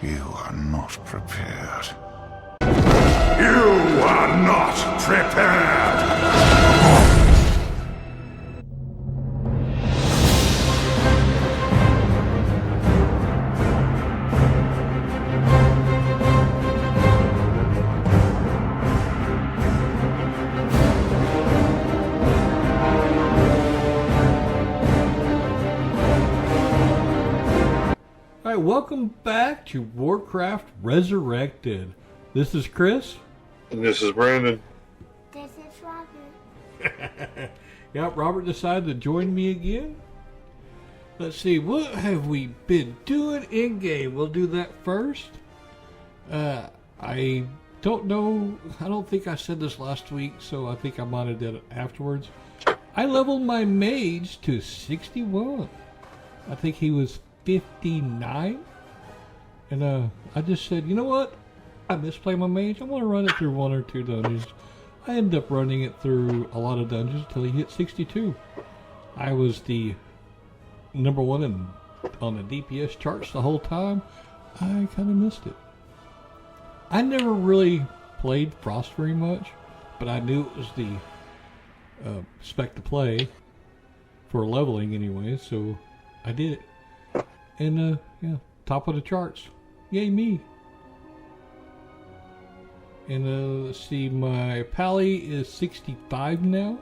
You are not prepared. You are not prepared! Alright, welcome back to Warcraft Resurrected. This is Chris. And this is Brandon. This is Robert. Yep, Robert decided to join me again. Let's see, what have we been doing in-game? We'll do that first. I don't know, I don't think I said this last week, so I think I might have did it afterwards. I leveled my mage to 61. I think he was 59. And I just said, you know what? I miss playing my mage. I want to run it through one or two dungeons. I ended up running it through a lot of dungeons until he hit 62. I was the number one on the DPS charts the whole time. I kind of missed it. I never really played Frost very much, but I knew it was the spec to play for leveling anyway, so I did it. And yeah, top of the charts. Yay me. And let's see, my Pally is 65 now.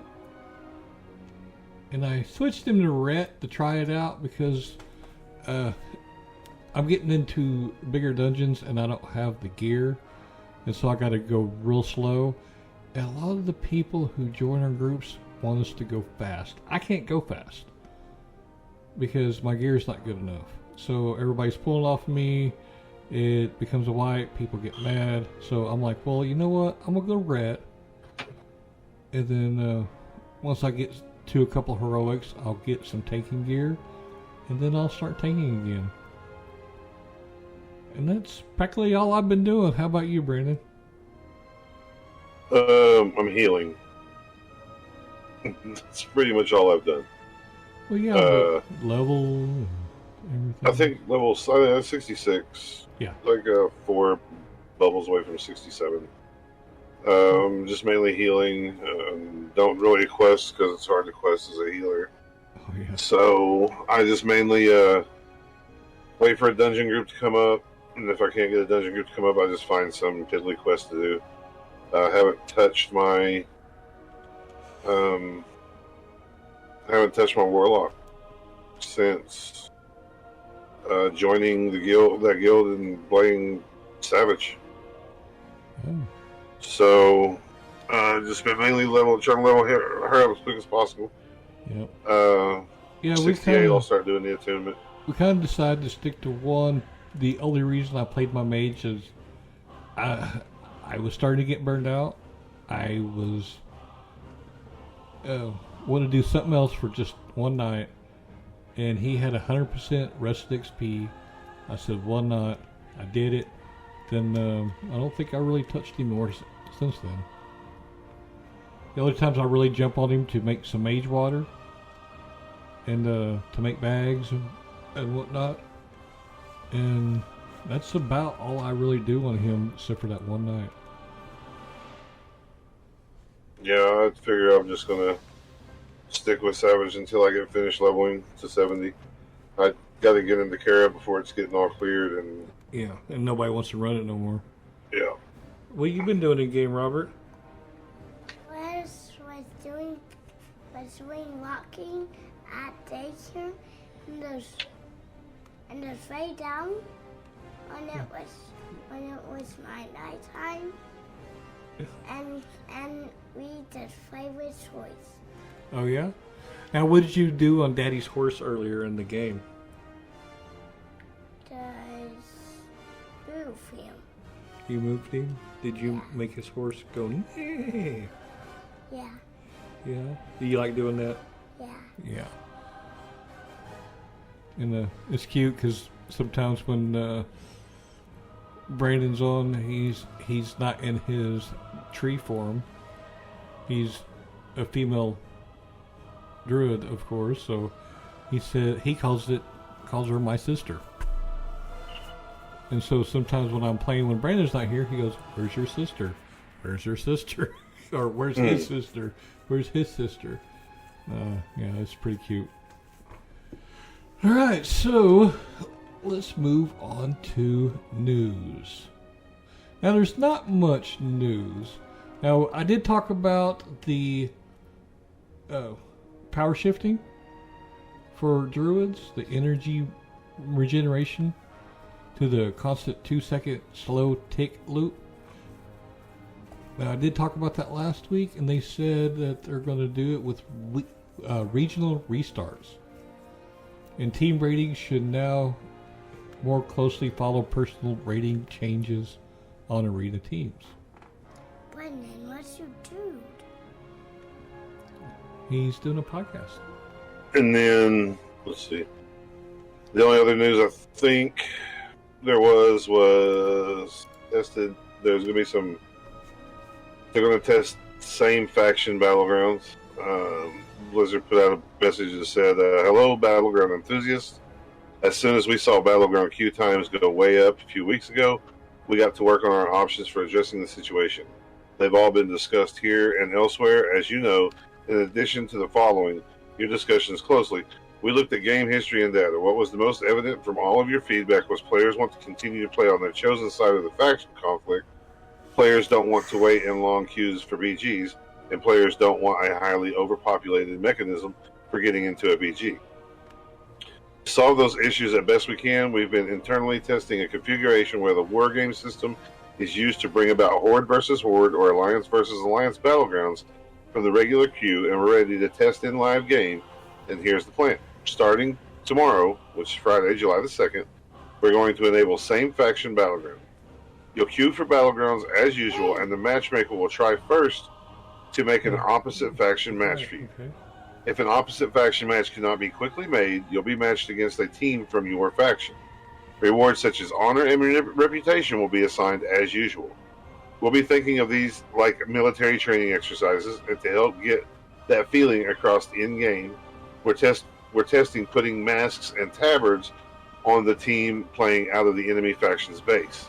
And I switched him to Ret to try it out because I'm getting into bigger dungeons and I don't have the gear. And so I got to go real slow. And a lot of the people who join our groups want us to go fast. I can't go fast because my gear is not good enough. So everybody's pulling off me. It becomes a wipe. People get mad. So I'm like, well, you know what? I'm going to go Ret. And then once I get to a couple of heroics, I'll get some tanking gear. And then I'll start tanking again. And that's practically all I've been doing. How about you, Brandon? I'm healing. That's pretty much all I've done. Well, yeah, level, everything. I think level 66. Yeah. Like 4 levels away from 67. Just mainly healing. Don't really quest because it's hard to quest as a healer. Oh, yeah. So I just mainly wait for a dungeon group to come up. And if I can't get a dungeon group to come up, I just find some piddly quest to do. I haven't touched my warlock since joining the guild and playing Savage. Oh. So just been mainly trying to level her up as quick as possible. Yep. Yeah, 68, I'll start doing the attunement. We kind of decided to stick to one. The only reason I played my mage is I was starting to get burned out. I was want to do something else for just one night, and he had 100% rested XP. I said, "Why not?" I did it. Then I don't think I really touched him more since then. The other times I really jump on him to make some mage water and to make bags and whatnot. And that's about all I really do on him, except for that one night. Yeah, I figure I'm just gonna stick with Savage until I get finished leveling to 70. I got to get into Kara before it's getting all cleared, and Yeah, and nobody wants to run it no more. yeah. What you been doing in game, Robert? Was doing walking at daycare and the way down when it was my nighttime and we just play with toys. Oh yeah? Now what did you do on Daddy's horse earlier in the game? Just move him. You moved him? Did you make his horse go, "Nee"? Yeah. Yeah? Do you like doing that? Yeah. Yeah. And it's cute because sometimes when Brandon's on, he's not in his tree form. He's a female druid, of course. So he said he calls her my sister. And so sometimes when I'm playing when Brandon's not here, he goes, "Where's your sister? Where's your sister? Or where's his sister? Where's his sister?" Yeah, it's pretty cute. All right, so let's move on to news. Now, there's not much news. Now, I did talk about the power shifting for druids, the energy regeneration to the constant 2-second slow tick loop. Now, I did talk about that last week, and they said that they're going to do it with regional restarts. And team ratings should now more closely follow personal rating changes on arena teams. Brendan, what's your dude? He's doing a podcast. And then, let's see. The only other news I think there was tested. There's going to be some. They're going to test same faction battlegrounds. Blizzard put out a message that said, "Hello, battleground enthusiasts. As soon as we saw battleground queue times go way up a few weeks ago, we got to work on our options for addressing the situation. They've all been discussed here and elsewhere. As you know, in addition to the following, your discussions closely, we looked at game history and data. What was the most evident from all of your feedback was players want to continue to play on their chosen side of the faction conflict. Players don't want to wait in long queues for BGs, and players don't want a highly overpopulated mechanism for getting into a BG. To solve those issues as best we can, we've been internally testing a configuration where the wargame system is used to bring about Horde versus Horde or Alliance versus Alliance battlegrounds from the regular queue, and we're ready to test in live game. And here's the plan. Starting tomorrow, which is Friday, July the 2nd, we're going to enable same faction battleground. You'll queue for battlegrounds as usual, and the matchmaker will try first to make an opposite faction match for you. Okay. If an opposite faction match cannot be quickly made, you'll be matched against a team from your faction. Rewards such as honor and reputation will be assigned as usual. We'll be thinking of these like military training exercises, and to help get that feeling across in-game, we're testing putting masks and tabards on the team playing out of the enemy faction's base.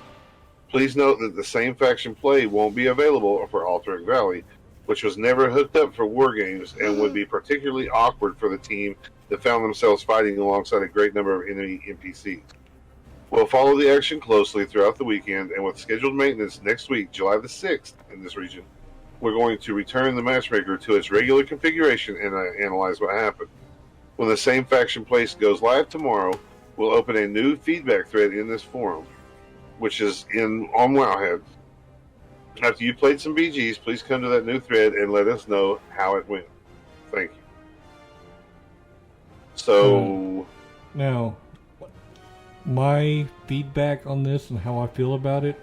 Please note that the same faction play won't be available for Altering Valley, which was never hooked up for wargames and would be particularly awkward for the team that found themselves fighting alongside a great number of enemy NPCs. We'll follow the action closely throughout the weekend, and with scheduled maintenance next week, July the 6th, in this region, we're going to return the matchmaker to its regular configuration and analyze what happened. When the same faction place goes live tomorrow, we'll open a new feedback thread in this forum, which is on Wowhead. After you played some BGs, please come to that new thread and let us know how it went. Thank you. So, now, my feedback on this and how I feel about it,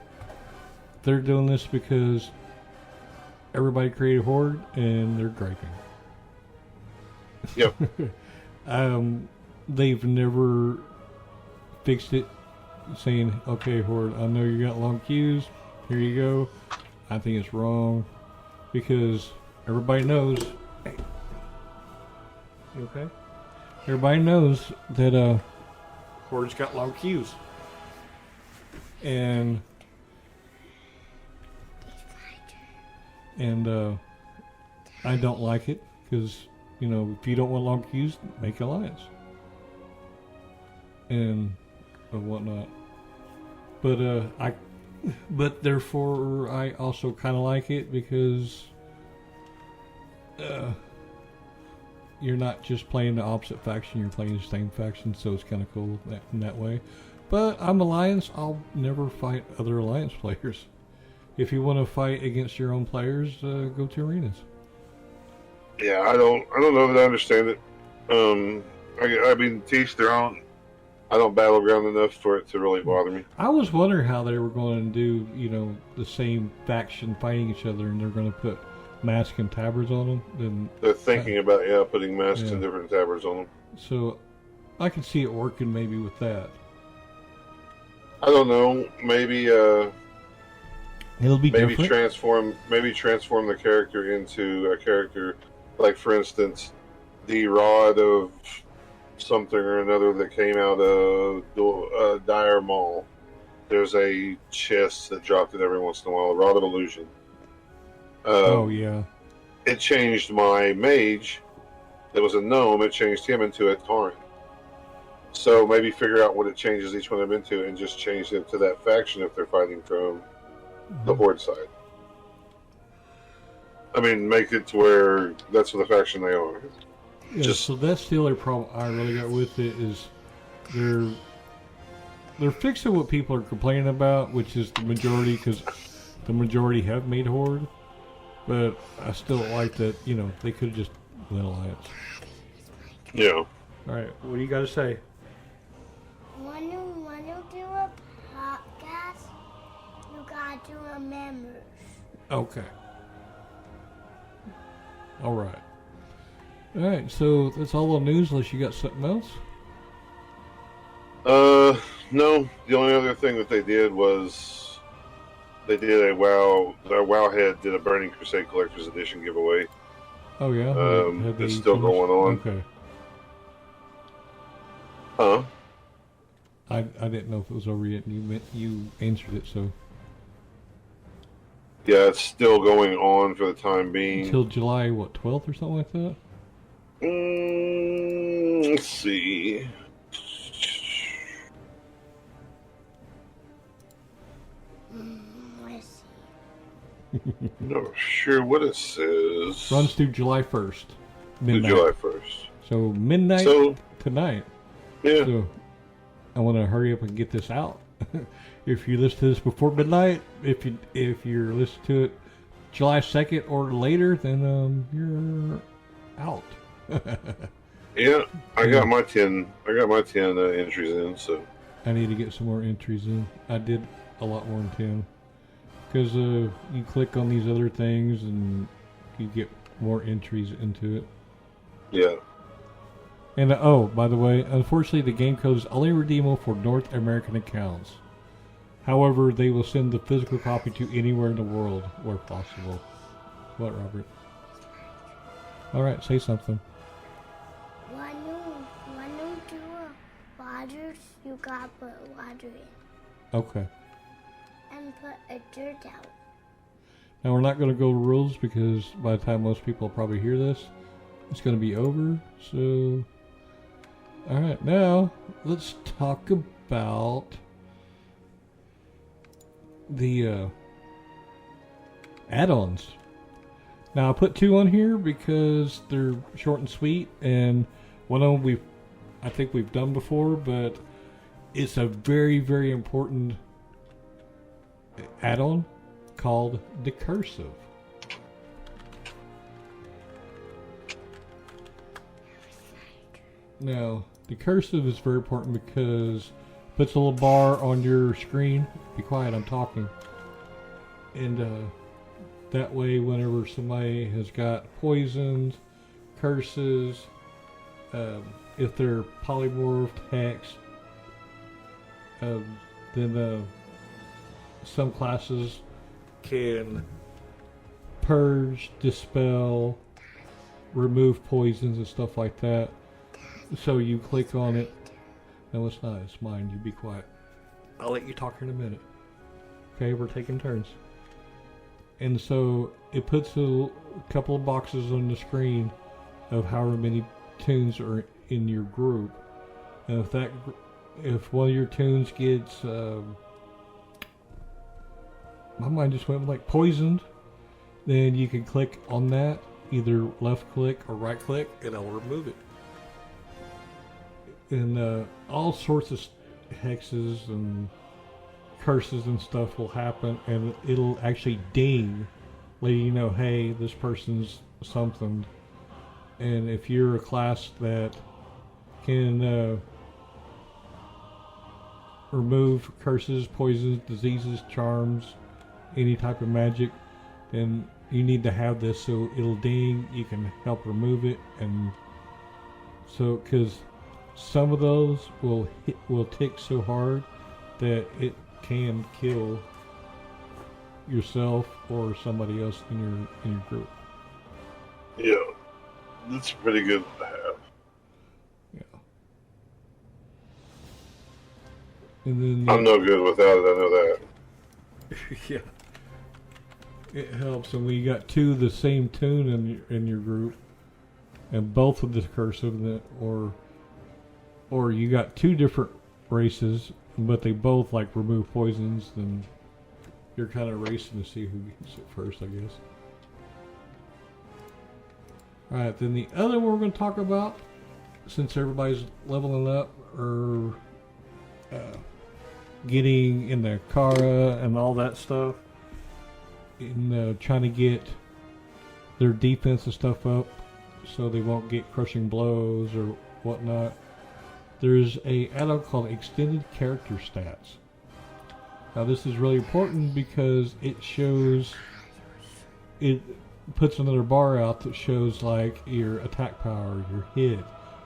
they're doing this because everybody created Horde and they're griping. yep. They've never fixed it, saying, "Okay, Horde, I know you got long queues. Here you go." I think it's wrong because everybody knows. Hey, you okay? Everybody knows that Horde's got long queues, and I don't like it because if you don't want long queues, make alliance and whatnot. But therefore, I also kind of like it because you're not just playing the opposite faction, you're playing the same faction, so it's kind of cool in that way. But I'm Alliance, I'll never fight other Alliance players. If you want to fight against your own players, go to arenas. Yeah, I don't know that I understand it. I mean, teach their own. I don't battleground enough for it to really bother me. I was wondering how they were going to do, the same faction fighting each other, and they're going to put masks and tabards on them. Then they're thinking about putting masks and different tabards on them. So I could see it working maybe with that. I don't know. Maybe it'll be maybe different. transform the character into a character like, for instance, the Rod of something or another that came out of Dire Maul. there's a chest that dropped it every once in a while, a Rod of Illusion. Oh, yeah. It changed my mage. That was a gnome. It changed him into a Tauren. So maybe figure out what it changes each one of them into and just change them to that faction if they're fighting from the Horde side. I mean, make it to where that's what the faction they are. Yeah, so that's the other problem I really got with it is they're fixing what people are complaining about, which is the majority, because the majority have made Horde. But I still like that, you know, they could have just went Alliance. Yeah. All right, what do you got to say? When you do a podcast, you gotta do a members. Okay. All right. All right, so that's all the news unless you got something else? No. The only other thing that they did was they did their Wowhead did a Burning Crusade Collector's Edition giveaway. Oh, yeah? It's still going on. Okay. Huh? I didn't know if it was over yet, and you answered it, so... Yeah, it's still going on for the time being. Until July, what, 12th or something like that? Let's see. Let's see. Not sure what it says. Runs through July 1st. Midnight. July 1st. So, midnight tonight. Yeah. So, I want to hurry up and get this out. If you listen to this before midnight, if you're listening to it July 2nd or later, then you're out. Yeah, I got my 10 entries in, so I need to get some more entries in. I did a lot more than 10 because you click on these other things and you get more entries into it. Yeah. And oh, by the way, unfortunately, the game code is only redeemable for North American accounts. However, they will send the physical copy to anywhere in the world where possible. What, Robert? All right, say something. When you do a waters, you gotta put water in Okay. and put a dirt out. Now, we're not going to go to rules because by the time most people probably hear this, it's going to be over. So, all right, now let's talk about the add-ons. Now I put 2 on here because they're short and sweet, and one of them I think we've done before, but it's a very, very important add-on called the Cursive. Now the Cursive is very important because it puts a little bar on your screen. Be quiet, I'm talking. And that way, whenever somebody has got poisons, curses, if they're polymorphed, hexed, then some classes can purge, dispel, remove poisons and stuff like that. So you click on it. No, it's not. It's mine. You be quiet. I'll let you talk here in a minute. Okay, we're taking turns. And so it puts a couple of boxes on the screen of however many tunes are in your group. And if one of your tunes gets, my mind just went like poisoned, then you can click on that, either left click or right click, and it'll remove it. And all sorts of hexes and curses and stuff will happen, and it'll actually ding, letting you know, hey, this person's something. And if you're a class that can remove curses, poisons, diseases, charms, any type of magic, then you need to have this so it'll ding, you can help remove it. And so, because some of those will tick so hard that it can kill yourself or somebody else in your group. Yeah, that's pretty good to have. Yeah. And then I'm no good without it. I know that. yeah, it helps. And we got two of the same tune in your group, and both of the cursive, or you got two different races, but they both like remove poisons. Then you're kind of racing to see who gets it first, I guess. All right, then the other one we're going to talk about, since everybody's leveling up or getting in the Kara and all that stuff, and trying to get their defense and stuff up so they won't get crushing blows or whatnot, there's a add-on called Extended Character Stats. Now this is really important because it puts another bar out that shows like your attack power, your hit,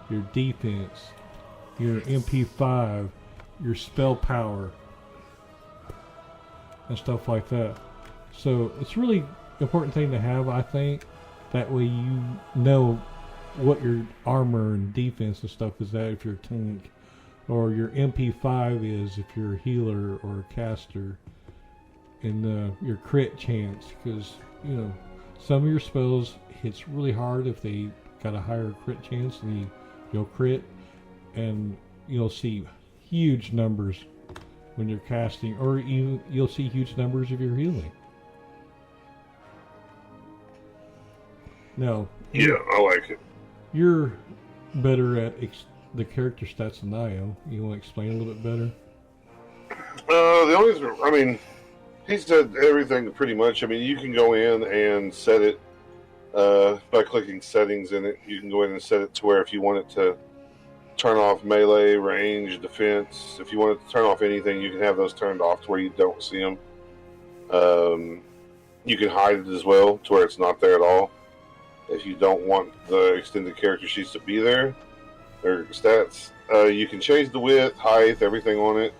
your defense, your MP5, your spell power, and stuff like that. So it's a really important thing to have, I think. That way you know what your armor and defense and stuff is at if you're a tank, or your MP5 is if you're a healer or a caster, and your crit chance, because you know some of your spells hits really hard if they got a higher crit chance, and you'll crit, and you'll see huge numbers when you're casting, or you'll see huge numbers if you're healing. Now, Yeah, I like it. you're better at the character stats than I am. You want to explain a little bit better? The only, I mean, he said everything pretty much. I mean, you can go in and set it by clicking settings in it. You can go in and set it to where if you want it to turn off melee, range, defense, if you want it to turn off anything, you can have those turned off to where you don't see them. You can hide it as well to where it's not there at all. If you don't want the extended character sheets to be there, or stats, you can change the width, height, everything on it.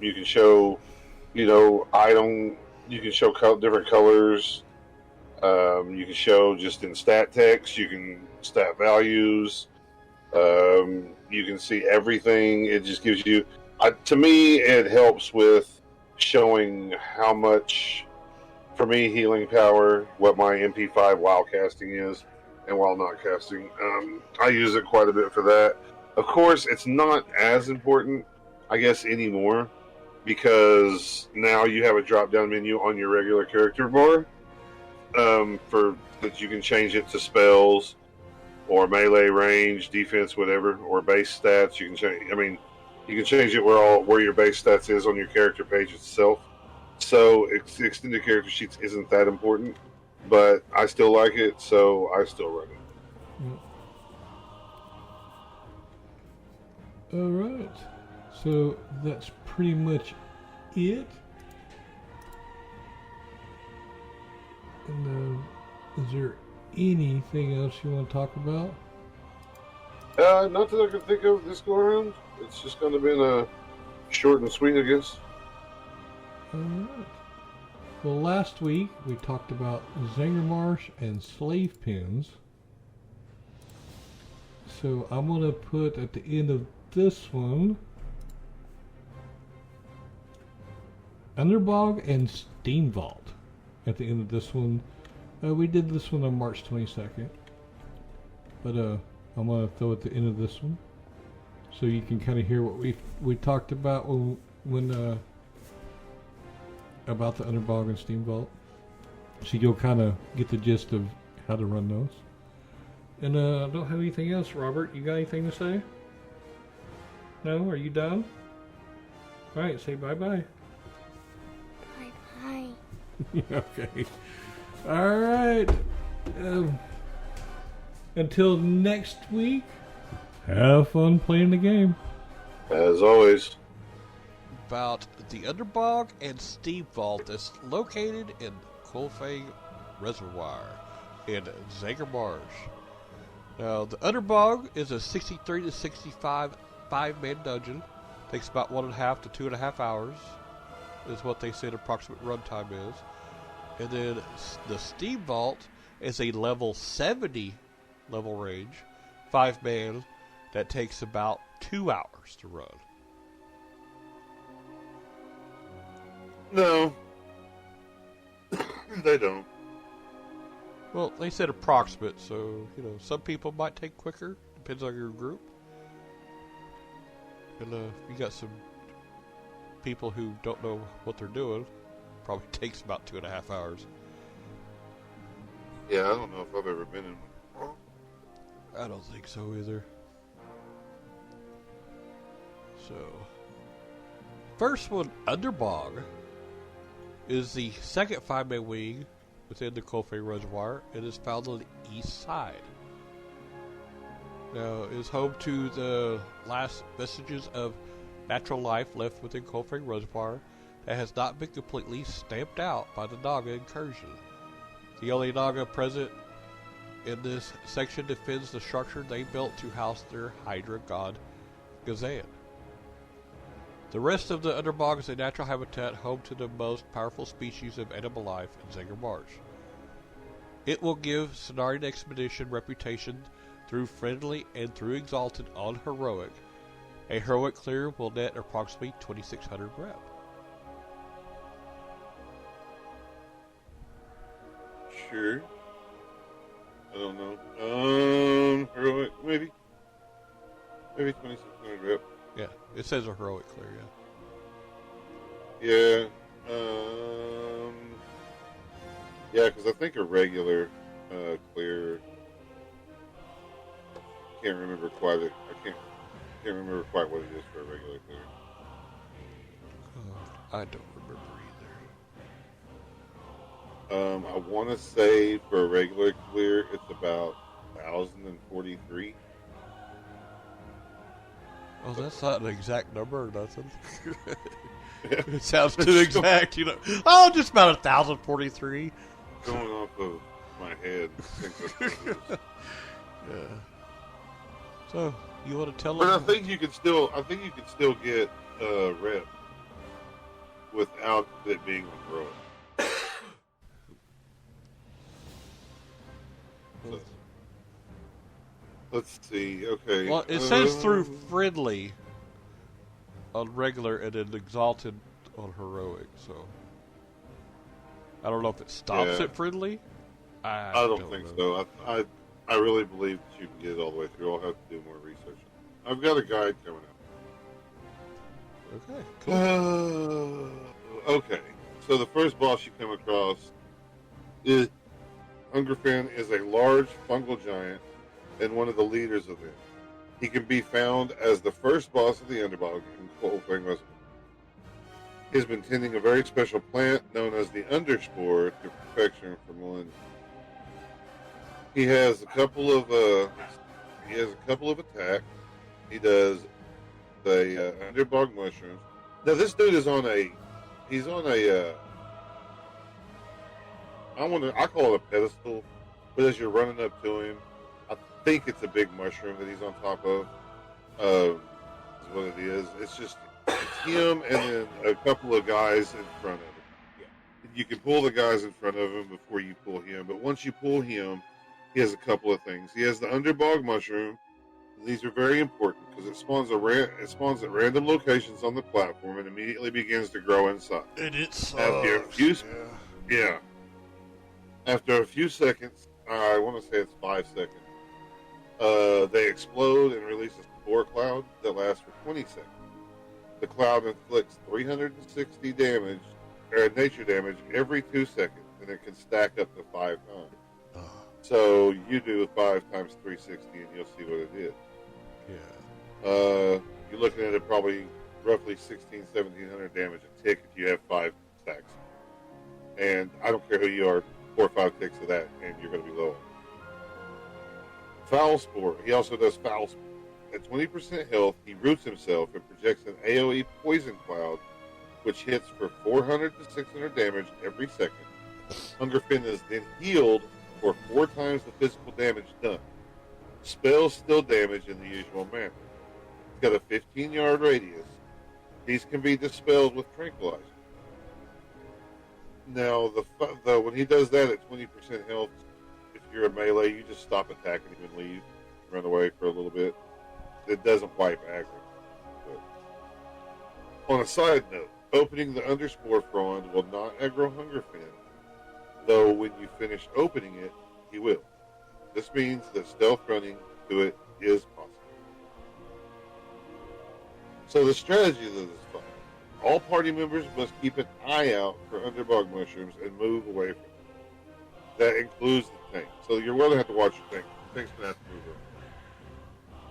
You can show, item. You can show different colors. You can show just in stat text. You can stat values. You can see everything. It just gives you. To me, it helps with showing how much, for me, healing power, what my MP5 while casting is, and while not casting. I use it quite a bit for that. Of course, it's not as important, I guess, anymore, because now you have a drop-down menu on your regular character bar for that you can change it to spells or melee, range, defense, whatever, or base stats. You can change. I mean, you can change it where your base stats is on your character page itself. So extended character sheets isn't that important, but I still like it, so I still run it. All right. So that's pretty much it. And is there anything else you want to talk about? Not that I can think of this go around. It's just going to be a short and sweet, I guess. All right. Well, last week we talked about Zangermarsh and slave pins. So I'm going to put at the end of this one Underbog and Steamvault. At the end of this one, we did this one on March 22nd, but I'm gonna throw at the end of this one, so you can kind of hear what we talked about when about the Underbog and Steamvault. So you'll kind of get the gist of how to run those. And I don't have anything else, Robert. You got anything to say? No? Are you done? All right, say bye-bye. Bye. Okay. All right. Until next week, have fun playing the game. As always. About the Underbog and Steamvault that's located in Coalfang Reservoir in Zangermarsh. Now, the Underbog is a 63 to 65 5-man dungeon. Takes about 1.5 to 2.5 hours, is what they said approximate runtime is. And then the Steamvault is a level 70 level range, 5-man, that takes about 2 hours to run. No, they don't. Well, they said approximate, so, some people might take quicker. Depends on your group. And you got some people who don't know what they're doing. Probably takes about 2.5 hours. Yeah, I don't know if I've ever been in one. I don't think so either. So, first one, Underbog, is the second 5-man wing within the Colfay Reservoir. It is found on the east side. Now, it is home to the last vestiges of natural life left within Colfay Reservoir that has not been completely stamped out by the Naga incursion. The only Naga present in this section defends the structure they built to house their Hydra god, Gazan. The rest of the Underbog is a natural habitat home to the most powerful species of animal life in Zager Marsh. It will give Cenarian Expedition reputation through friendly and through exalted on heroic. A heroic clear will net approximately 2,600 rep. Sure. I don't know. Heroic, maybe 2,600 rep. Yeah, it says a heroic clear, Yeah. Yeah, because I think a regular clear. Can't remember quite it. I can't remember quite what it is for a regular clear. I don't remember either. I want to say for a regular clear, it's about 1,043. Oh, that's not an exact number or nothing. It sounds too exact, Oh, just about 1,043. Going off of my head. I think that's what it is. Yeah. So, you want to tell But them? I think you could still get rep without it being on heroic. Let's see. Okay. Well, it says through friendly on regular and then exalted on heroic, so I don't know if it stops at friendly. I don't think so. I really believe that you can get it all the way through. I'll have to do more research. I've got a guide coming out. Okay, cool. Okay. So the first boss you come across is Hungerfin is a large fungal giant and one of the leaders of them. He can be found as the first boss of the Underbog in Colfang Reservoir. He has been tending a very special plant known as the Underspore to perfection for millennia. He has a couple of attacks. He does the Underbog mushrooms. Now this dude is I call it a pedestal, but as you're running up to him, I think it's a big mushroom that he's on top of. Is what it is. It's him and then a couple of guys in front of him. Yeah. You can pull the guys in front of him before you pull him, but once you pull him, he has a couple of things. He has the Underbog mushroom. These are very important because it spawns at random locations on the platform and immediately begins to grow inside. And it sucks. After a few seconds, I want to say it's 5 seconds, they explode and release a spore cloud that lasts for 20 seconds. The cloud inflicts 360 damage, or nature damage, every 2 seconds, and it can stack up to 5 times. So you do 5 times 360, and you'll see what it is. Yeah. You're looking at it probably roughly 1,700 damage a tick if you have 5 stacks. And I don't care who you are, 4 or 5 ticks of that, and you're going to be low. Foul Spore. He also does Foul Spore. At 20% health, he roots himself and projects an AoE poison cloud, which hits for 400 to 600 damage every second. Hungerfin is then healed for 4 times the physical damage done. Spells still damage in the usual manner. He's got a 15-yard radius. These can be dispelled with tranquilizer. Now, when he does that at 20% health, if you're a melee, you just stop attacking him and leave, run away for a little bit. It doesn't wipe aggro. But on a side note, Opening the underspore frond will not aggro Hungerfin, though when you finish opening it, he will. This means that stealth running to it is possible. So the strategy of this fight. All party members must keep an eye out for underbog mushrooms and move away from them. That includes the tank. So you're going to have to watch your tank. The tank's going to have to move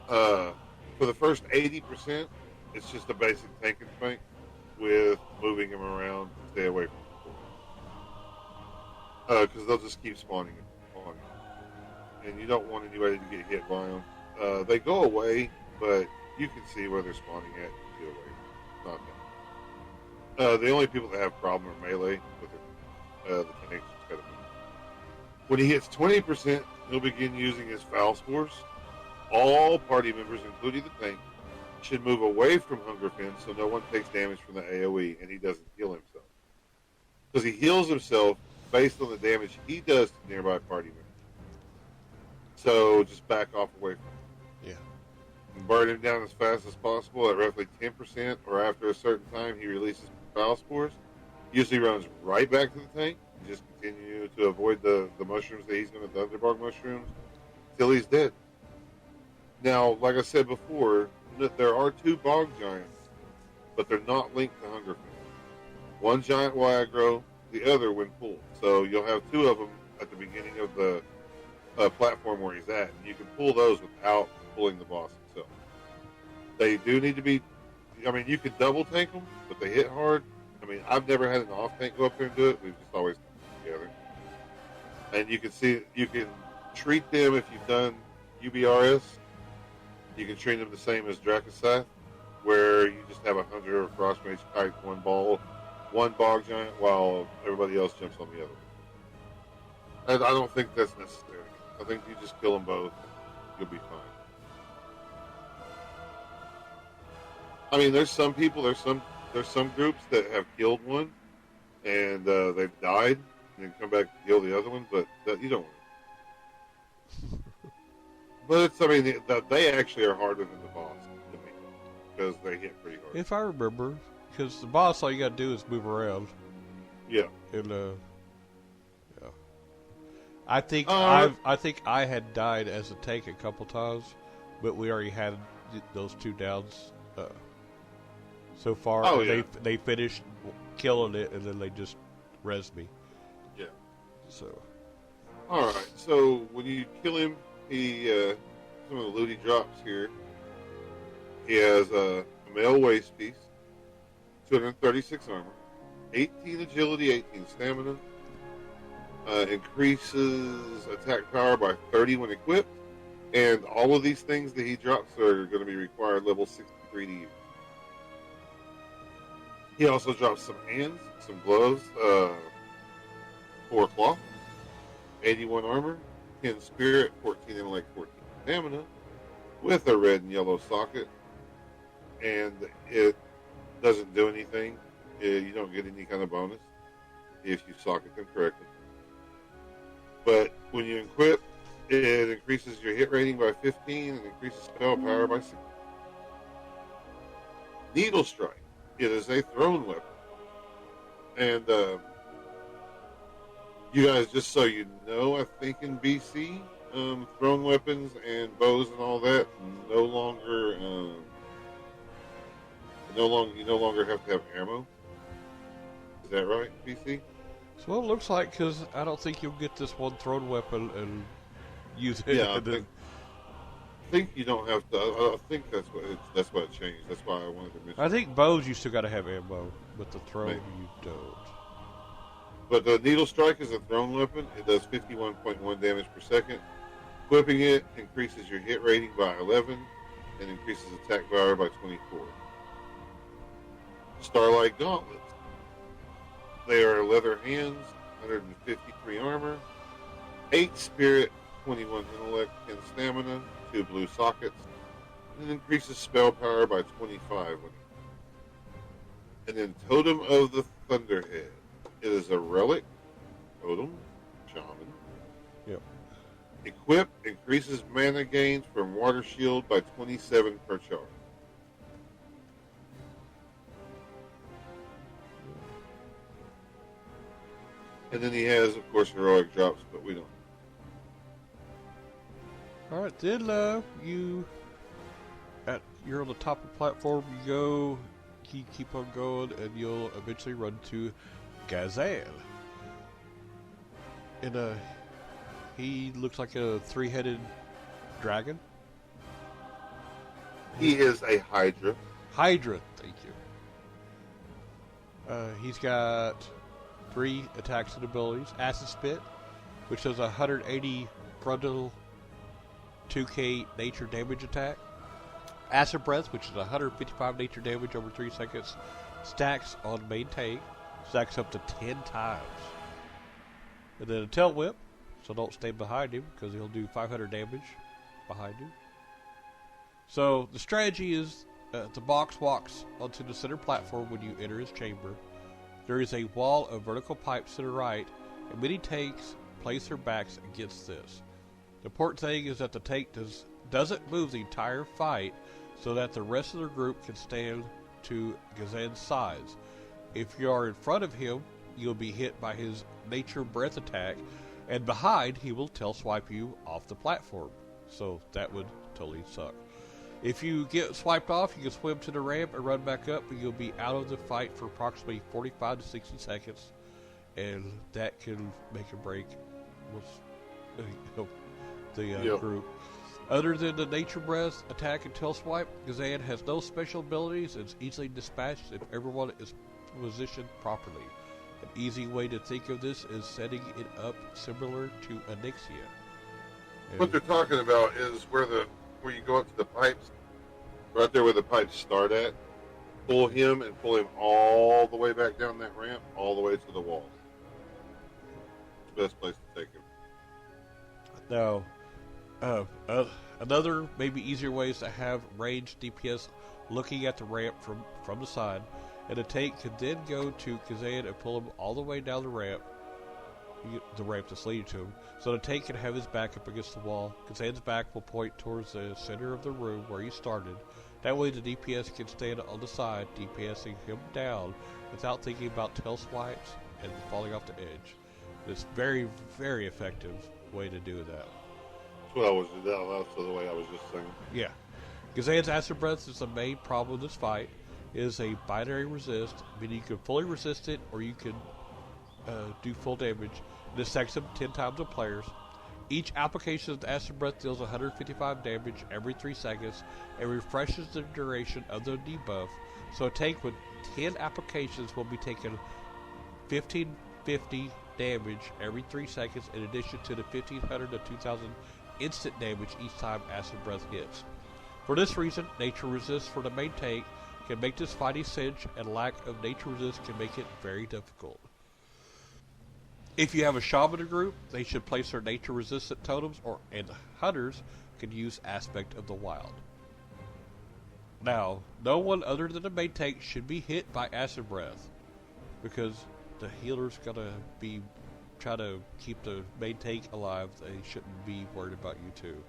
around. For the first 80%, it's just a basic tanking fight with moving them around to stay away from them. Because they'll just keep spawning on you. And you don't want anybody to get hit by them. They go away, but you can see where they're spawning at and get away. Not them. The only people that have problem are melee with the tanks. Just gotta move. When he hits 20%, he'll begin using his foul spores. All party members, including the tank, should move away from Hungerfin so no one takes damage from the AoE and he doesn't heal himself. Because he heals himself based on the damage he does to nearby party members. So just back off away from him. Yeah. And burn him down as fast as possible at roughly 10%, or after a certain time he releases foul spores. Usually runs right back to the tank and just continue to avoid the mushrooms that he's going to, the underbog mushrooms, till he's dead. Now, like I said before, there are 2 bog giants, but they're not linked to Hungerfin. One giant will aggro, the other when pulled. So you'll have 2 of them at the beginning of the platform where he's at, and you can pull those without pulling the boss himself. They do need to be, I mean, you can double tank them, but they hit hard. I mean, I've never had an off tank go up there and do it. We've just always done it together. And you can see, you can treat them if you've done UBRS. You can treat them the same as Dracocyth, where you just have a Hunter or Frostmage kite one bog giant, while everybody else jumps on the other one. And I don't think that's necessary. I think you just kill them both. You'll be fine. I mean, there's some people, there's some groups that have killed one, and they've died, and then come back to kill the other one, but you don't want to. But it's, I mean, they actually are harder than the boss to me, because they hit pretty hard. If I remember, because the boss, all you got to do is move around. Yeah. And yeah. I think I had died as a tank a couple times, but we already had those 2 downs so far. Oh, yeah. They finished killing it, and then they just res me. Yeah. So. All right. So when you kill him, he some of the loot he drops here. He has a male waist piece, 236 armor, 18 agility, 18 stamina. Increases attack power by 30 when equipped, and all of these things that he drops are going to be required level 63 to use. He also drops some hands, some gloves, 4 cloth, 81 armor, 10 spirit, 14 intellect, 14 stamina, with a red and yellow socket, and it doesn't do anything. You don't get any kind of bonus if you socket them correctly. But when you equip, it increases your hit rating by 15 and increases spell power by 6. Needle Strike. It is a thrown weapon. And you guys, just so you know, I think in BC, thrown weapons and bows and all that you no longer have to have ammo. Is that right, BC? So it looks like, because I don't think you'll get this one thrown weapon and use it. Yeah, I think you don't have to. I think that's what it changed. That's why I wanted to mention. I think bows you still got to have ammo, but the throw Maybe. you don't. But the Needle Strike is a thrown weapon. It does 51.1 damage per second. Equipping it increases your hit rating by 11 and increases attack power by 24. Starlight Gauntlets. They are leather hands, 153 armor, 8 spirit, 21 intellect, 10 stamina, 2 blue sockets, and it increases spell power by 25. And then Totem of the Thunderhead. It is a relic, totem, shaman. Yep. Equip increases mana gains from water shield by 27 per charge. And then he has, of course, heroic drops, but we don't. Alright, then you're on the top of the platform, you keep on going, and you'll eventually run to Gazan. And he looks like a 3-headed dragon. He is a Hydra. Hydra, thank you. He's got 3 attacks and abilities. Acid Spit, which does 180 frontal 2k nature damage attack. Acid Breath, which is 155 nature damage over 3 seconds. Stacks on main tank. Stacks up to 10 times. And then a Tail Whip, so don't stay behind him, because he'll do 500 damage behind you. So the strategy is the box walks onto the center platform when you enter his chamber. There is a wall of vertical pipes to the right, and many tanks place their backs against this. The important thing is that the tank doesn't move the entire fight, so that the rest of the group can stand to Gazan's sides. If you are in front of him, you'll be hit by his nature breath attack, and behind he will tail swipe you off the platform. So that would totally suck. If you get swiped off, you can swim to the ramp and run back up, but you'll be out of the fight for approximately 45 to 60 seconds, and that can make or break the group. Other than the nature breath attack and tail swipe, Gazan has no special abilities and is easily dispatched if everyone is positioned properly. An easy way to think of this is setting it up similar to Onyxia. What they're talking about is where you go up to the pipes, right there where the pipes start at. Pull him and pull him all the way back down that ramp, all the way to the walls. It's the best place to take him. Now, another maybe easier way is to have ranged DPS looking at the ramp from the side, and a tank can then go to Gazan and pull him all the way down the ramp that's leading to him, so the tank can have his back up against the wall. Gazan's back will point towards the center of the room where he started. That way the DPS can stand on the side, DPSing him down without thinking about tail swipes and falling off the edge. It's very, very effective way to do that. That's the way I was just saying. Yeah. Gazan's Acid Breath is the main problem in this fight. It is a binary resist, meaning you can fully resist it or you can do full damage. This stacks up 10 times on players. Each application of the Acid Breath deals 155 damage every 3 seconds and refreshes the duration of the debuff. So a tank with 10 applications will be taking 1550 damage every 3 seconds in addition to the 1500 to 2000 instant damage each time Acid Breath hits. For this reason, Nature Resist for the main tank can make this fight a cinch, and lack of Nature Resist can make it very difficult. If you have a shaman group, they should place their nature resistant totems, and hunters can use Aspect of the Wild. Now, no one other than the main tank should be hit by Acid Breath, because the healer's gotta be trying to keep the main tank alive. They shouldn't be worried about you too.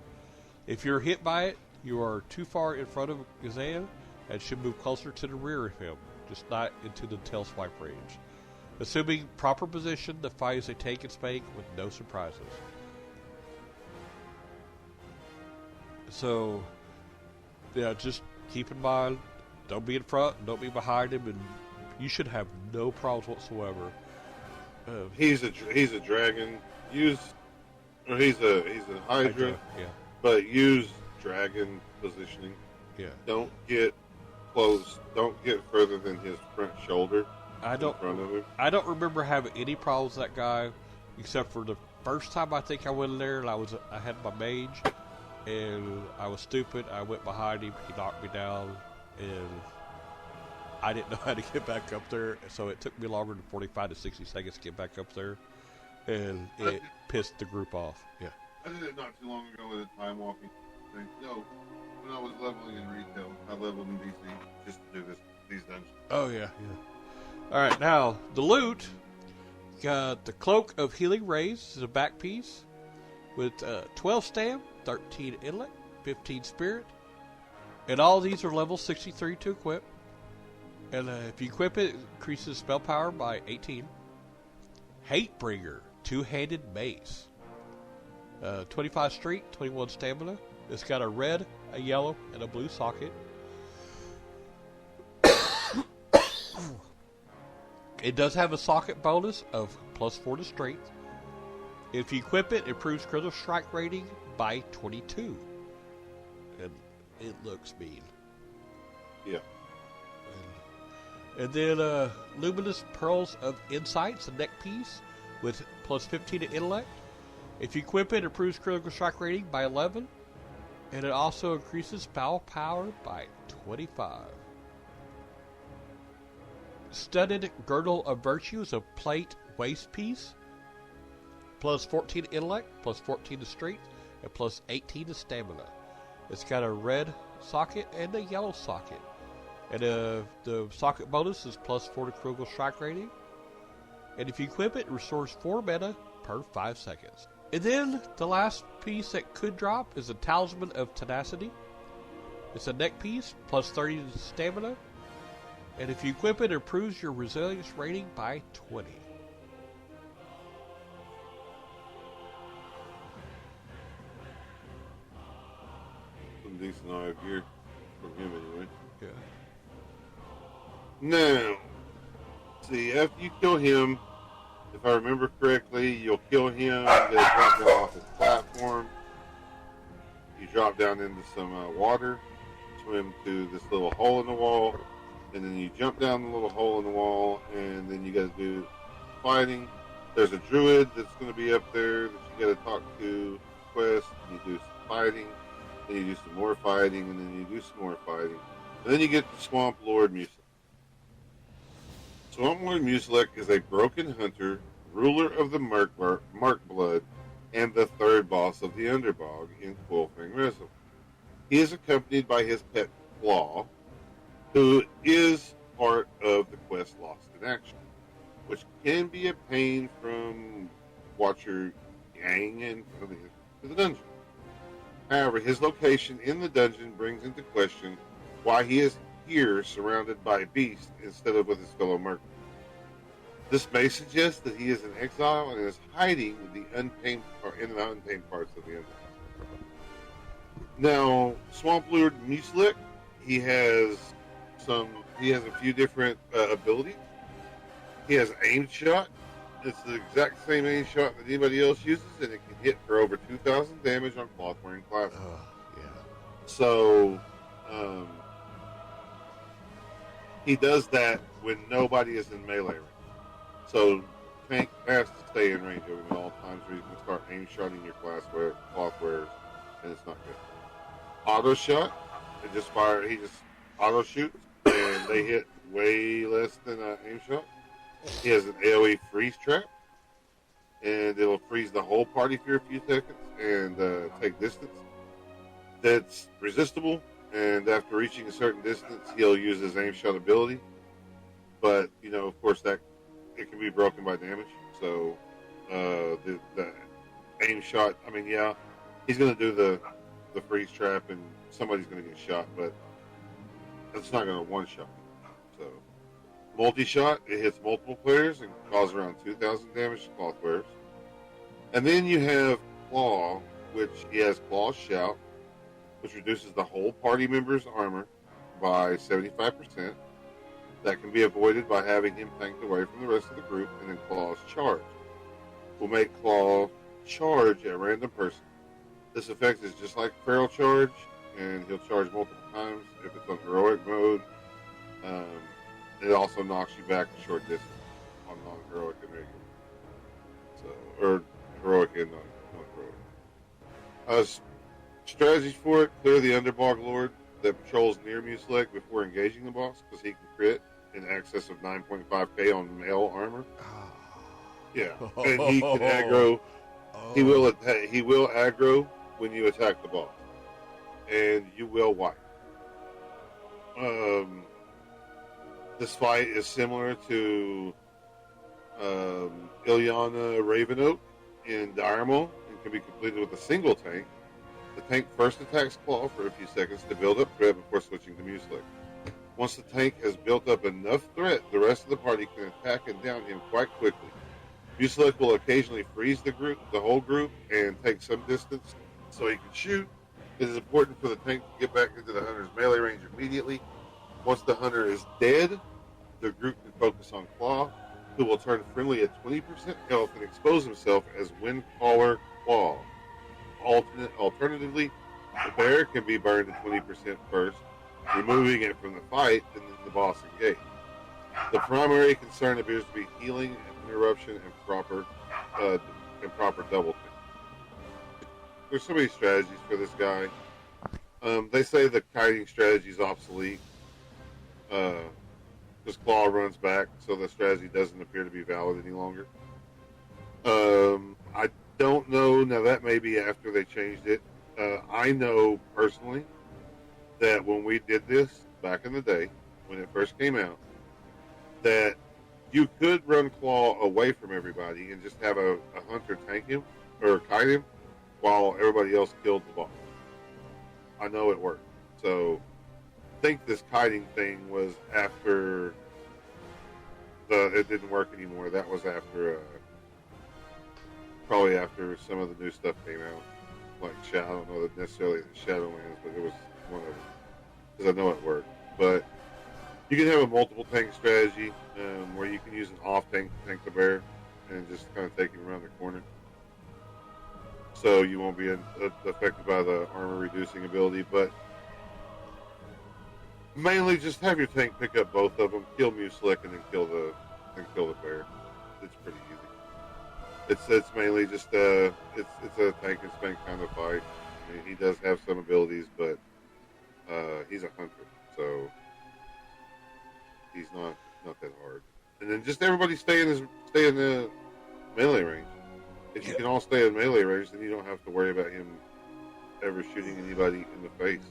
If you're hit by it, you are too far in front of Gazan and should move closer to the rear of him, just not into the tail swipe range. Assuming proper position, the fight is a take and spank with no surprises. So, yeah, just keep in mind, don't be in front, don't be behind him, and you should have no problems whatsoever. He's a dragon. He's a Hydra. Yeah. But use dragon positioning. Yeah. Don't get close. Don't get further than his front shoulder. I don't remember having any problems with that guy, except for the first time I think I went in there and I had my mage, and I was stupid. I went behind him. He knocked me down, and I didn't know how to get back up there, so it took me longer than 45 to 60 seconds to get back up there, and it pissed the group off. Yeah. I did it not too long ago with a time walking thing. No, when I was leveling in retail, I leveled in DC just to do these dungeons. Oh yeah, yeah. All right, now the loot. Got the Cloak of Healing Rays is a back piece with 12 stam, 13 inlet, 15 spirit, and all these are level 63 to equip. And if you equip it, it increases spell power by 18. Hatebringer, two-handed mace. 25 strength, 21 stamina. It's got a red, a yellow, and a blue socket. It does have a socket bonus of +4 to strength. If you equip it, it improves critical strike rating by 22. And it looks mean. Yeah. And then Luminous Pearls of Insights, a neck piece with +15 to intellect. If you equip it, it improves critical strike rating by 11. And it also increases spell power by 25. Studded Girdle of Virtue is a plate waist piece. +14 to intellect, +14 to strength, and +18 to stamina. It's got a red socket and a yellow socket. And the socket bonus is +4 to critical strike rating. And if you equip it, it restores 4 mana per 5 seconds. And then the last piece that could drop is a Talisman of Tenacity. It's a neck piece, +30 to stamina. And if you equip it, it improves your resilience rating by 20. Some decent eye of gear from him anyway. Yeah. Now, see, after you kill him, if I remember correctly, you'll kill him, then drop down off his platform. You drop down into some water, swim to this little hole in the wall, and then you jump down the little hole in the wall, and then you got to do fighting. There's a druid that's going to be up there that you got to talk to, quest, and you do some fighting, then you do some more fighting, and then you do some more fighting. And then you get to Swamp Lord Muselek. Swamp Lord Muselek is a broken hunter, ruler of the Markblood, and the third boss of the Underbog in Quillfang Reservoir. He is accompanied by his pet Claw, who is part of the quest Lost in Action, which can be obtained from Watcher Yang and to the dungeon. However, his location in the dungeon brings into question why he is here surrounded by beasts instead of with his fellow merc. This may suggest that he is in exile and is hiding in the untamed parts of the Underbog. Now, Swamp Lord Muselek, he has a few different abilities. He has aim shot. It's the exact same aim shot that anybody else uses, and it can hit for over 2,000 damage on cloth wearing classes. Yeah. So, he does that when nobody is in melee range. So, tank has to stay in range of him at all times, or you can start aim shotting your cloth wearers, and it's not good. Auto shot, he just auto shoots, and they hit way less than an aim shot. He has an AoE freeze trap, and it'll freeze the whole party for a few seconds and take distance. That's resistible, and after reaching a certain distance, he'll use his aim shot ability. But, of course, that it can be broken by damage. So, the aim shot, he's going to do the freeze trap, and somebody's going to get shot, but it's not going to one-shot. So, multi-shot, it hits multiple players and causes around 2,000 damage to cloth wearers. And then you have Claw, which he has Claw Shout, which reduces the whole party member's armor by 75%. That can be avoided by having him tanked away from the rest of the group, and then Claw's Charge will make Claw charge at random person. This effect is just like Feral Charge, and he'll charge multiple times if it's on heroic mode. It also knocks you back a short distance on non-heroic and regular. Or heroic and non-heroic. Strategies for it: clear the Underbog Lord that patrols near Muselek before engaging the boss, because he can crit in excess of 9.5k on male armor. Yeah, and he can aggro. He will aggro when you attack the boss, and you will wipe. This fight is similar to Ilyana Ravenoak in Diremo and can be completed with a single tank. The tank first attacks Claw for a few seconds to build up threat before switching to Muselek. Once the tank has built up enough threat, the rest of the party can attack and down him quite quickly. Muselec will occasionally freeze the whole group, and take some distance so he can shoot. It is important for the tank to get back into the hunter's melee range immediately. Once the hunter is dead, the group can focus on Claw, who will turn friendly at 20% health and expose himself as Windcaller Claw. Alternatively, the bear can be burned at 20% first, removing it from the fight, and then the boss engage. The primary concern appears to be healing and interruption and proper double thing. There's so many strategies for this guy. They say the kiting strategy is obsolete because Claw runs back, so the strategy doesn't appear to be valid any longer. I don't know. Now, that may be after they changed it. I know personally that when we did this back in the day, when it first came out, that you could run Claw away from everybody and just have a hunter tank him or kite him while everybody else killed the boss. I know it worked. So I think this kiting thing was after it didn't work anymore. That was after probably after some of the new stuff came out. Like I don't know necessarily the Shadowlands, but it was one of them. Because I know it worked. But you can have a multiple tank strategy where you can use an off tank to tank the bear and just kind of take him around the corner. So you won't be affected by the armor reducing ability, but mainly just have your tank pick up both of them, kill Muselec, and then kill the bear. It's pretty easy. It's mainly just it's a tank and spank kind of fight. I mean, he does have some abilities, but he's a hunter, so he's not that hard. And then just everybody stay in the melee range. If you can all stay in melee range, then you don't have to worry about him ever shooting anybody in the face.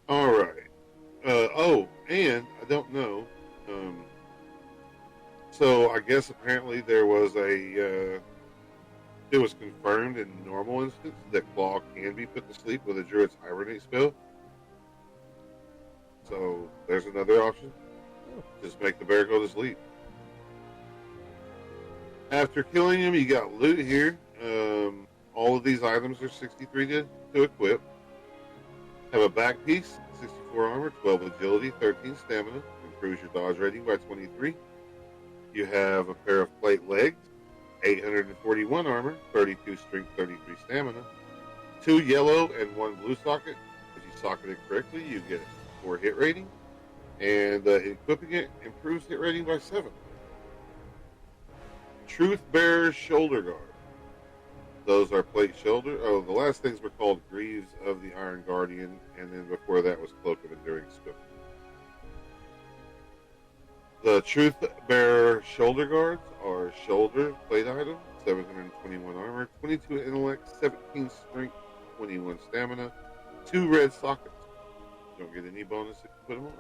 All right. And I don't know. So I guess apparently there was it was confirmed in normal instance that Claw can be put to sleep with a Druid's Hibernate spell. So there's another option. Just make the bear go to sleep. After killing him, you got loot here. All of these items are 63 to equip. Have a back piece, 64 armor, 12 agility, 13 stamina. Improves your dodge rating by 23. You have a pair of plate legs, 841 armor, 32 strength, 33 stamina. 2 yellow and 1 blue socket. If you socket it correctly, you get 4 hit rating. And equipping it improves hit rating by 7. Truth Bearer's Shoulder Guard. Those are plate shoulder. Oh, the last things were called Greaves of the Iron Guardian, and then before that was Cloak of Enduring Swift. The Truth Bearer Shoulder Guards are shoulder plate items, 721 armor, 22 intellect, 17 strength, 21 stamina, 2 red sockets. You don't get any bonus if you put them on.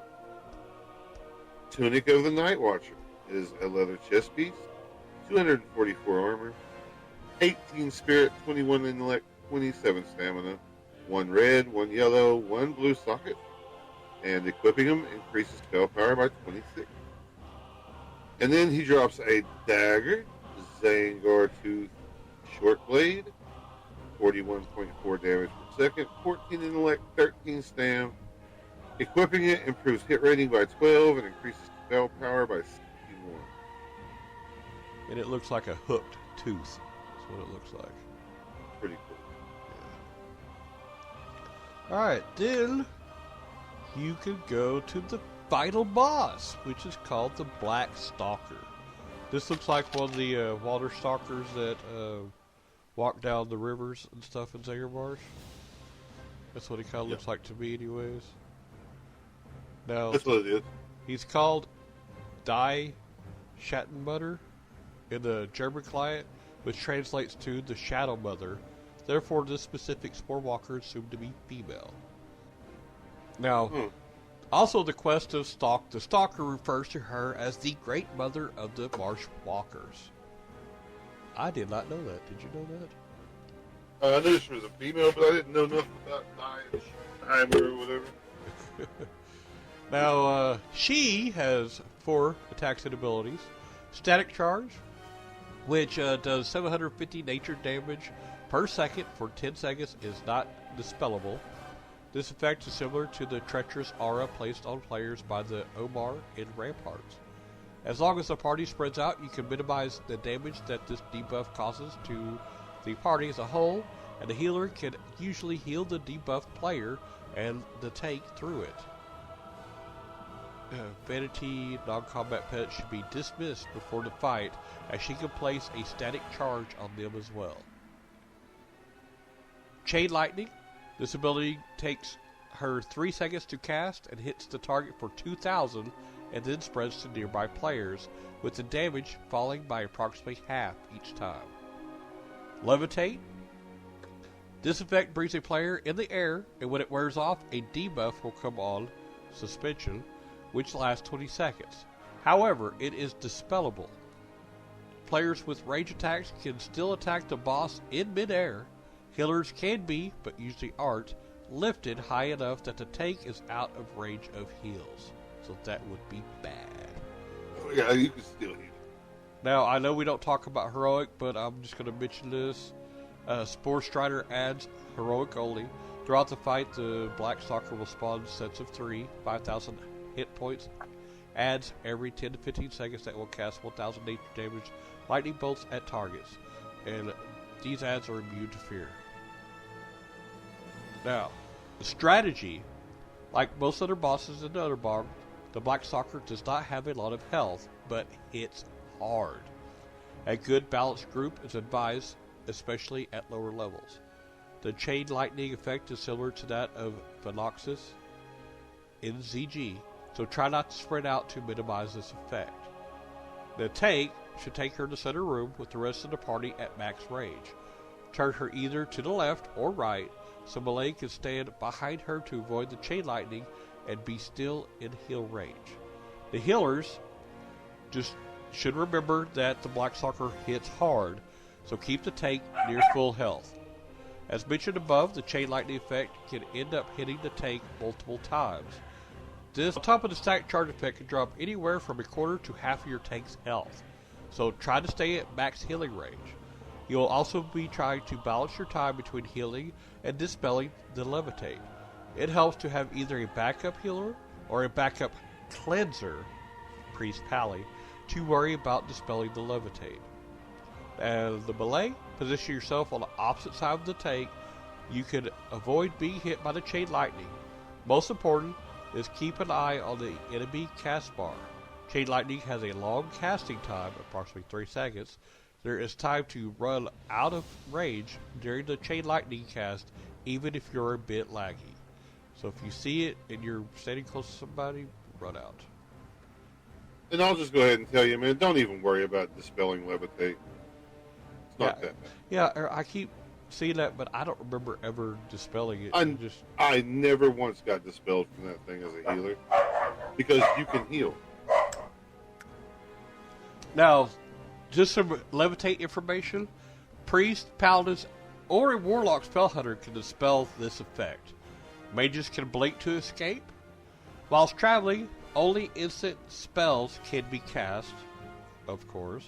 Tunic of the Night Watcher is a leather chest piece, 244 armor, 18 spirit, 21 intellect, 27 stamina, 1 red, 1 yellow, 1 blue socket, and equipping them increases spell power by 26. And then he drops a dagger, Zangar Tooth Short Blade, 41.4 damage per second, 14 intellect, 13 stam. Equipping it improves hit rating by 12 and increases spell power by 61. And it looks like a hooked tooth. That's what it looks like. Pretty cool. Yeah. Alright, then you could go to the final boss, which is called the Black Stalker. This looks like one of the water stalkers that walk down the rivers and stuff in Zangarmarsh. That's what he kind of looks like to me anyways. Now, That's what it is. He's called Die Schattenmutter in the German client, which translates to the Shadow Mother. Therefore, this specific spore walker is assumed to be female. Now, also the quest of Stalk. The Stalker refers to her as the Great Mother of the Marsh Walkers. I did not know that. Did you know that? I knew she was a female, but I didn't know nothing about Heimer or whatever. Now, she has 4 attacks and abilities. Static Charge, which does 750 nature damage per second for 10 seconds, is not dispellable. This effect is similar to the treacherous aura placed on players by the Omar in Ramparts. As long as the party spreads out, you can minimize the damage that this debuff causes to the party as a whole, and the healer can usually heal the debuffed player and the tank through it. Vanity non-combat pets should be dismissed before the fight, as she can place a static charge on them as well. Chain Lightning. This ability takes her 3 seconds to cast and hits the target for 2,000 and then spreads to nearby players, with the damage falling by approximately half each time. Levitate. This effect brings a player in the air, and when it wears off, a debuff will come on, suspension, which lasts 20 seconds. However, it is dispellable. Players with range attacks can still attack the boss in midair. Healers can be, but usually aren't, lifted high enough that the tank is out of range of heals. So that would be bad. Oh, yeah, you can still heal. Now, I know we don't talk about heroic, but I'm just going to mention this. Spore Strider adds heroic only. Throughout the fight, the Black Stalker will spawn sets of 3, 5,000 hit points. Adds every 10 to 15 seconds that will cast 1,000 nature damage lightning bolts at targets. And these adds are immune to fear. Now, the strategy, like most other bosses in the Underbog, the Black Stalker does not have a lot of health, but hits hard. A good balanced group is advised, especially at lower levels. The Chain Lightning effect is similar to that of Venoxus in ZG, so try not to spread out to minimize this effect. The tank should take her to center room with the rest of the party at max range. Turn her either to the left or right, so Melee can stand behind her to avoid the Chain Lightning and be still in heal range. The healers just should remember that the Black Stalker hits hard, so keep the tank near full health. As mentioned above, the Chain Lightning effect can end up hitting the tank multiple times. This, on top of the static charge effect, can drop anywhere from a quarter to half of your tank's health, so try to stay at max healing range. You will also be trying to balance your time between healing and dispelling the Levitate. It helps to have either a backup healer or a backup cleanser, Priest Pally, to worry about dispelling the Levitate. And the Melee, position yourself on the opposite side of the tank. You can avoid being hit by the Chain Lightning. Most important is keep an eye on the enemy cast bar. Chain Lightning has a long casting time, approximately 3 seconds. There is time to run out of range during the Chain Lightning cast, even if you're a bit laggy. So if you see it and you're standing close to somebody, run out. And I'll just go ahead and tell you, man, don't even worry about dispelling Levitate. It's not that bad. Yeah, I keep seeing that, but I don't remember ever dispelling it. I never once got dispelled from that thing as a healer, because you can heal. Now, just some Levitate information. Priest, Paladins, or a Warlock Spellhunter can dispel this effect. Mages can blink to escape. Whilst traveling, only instant spells can be cast, of course.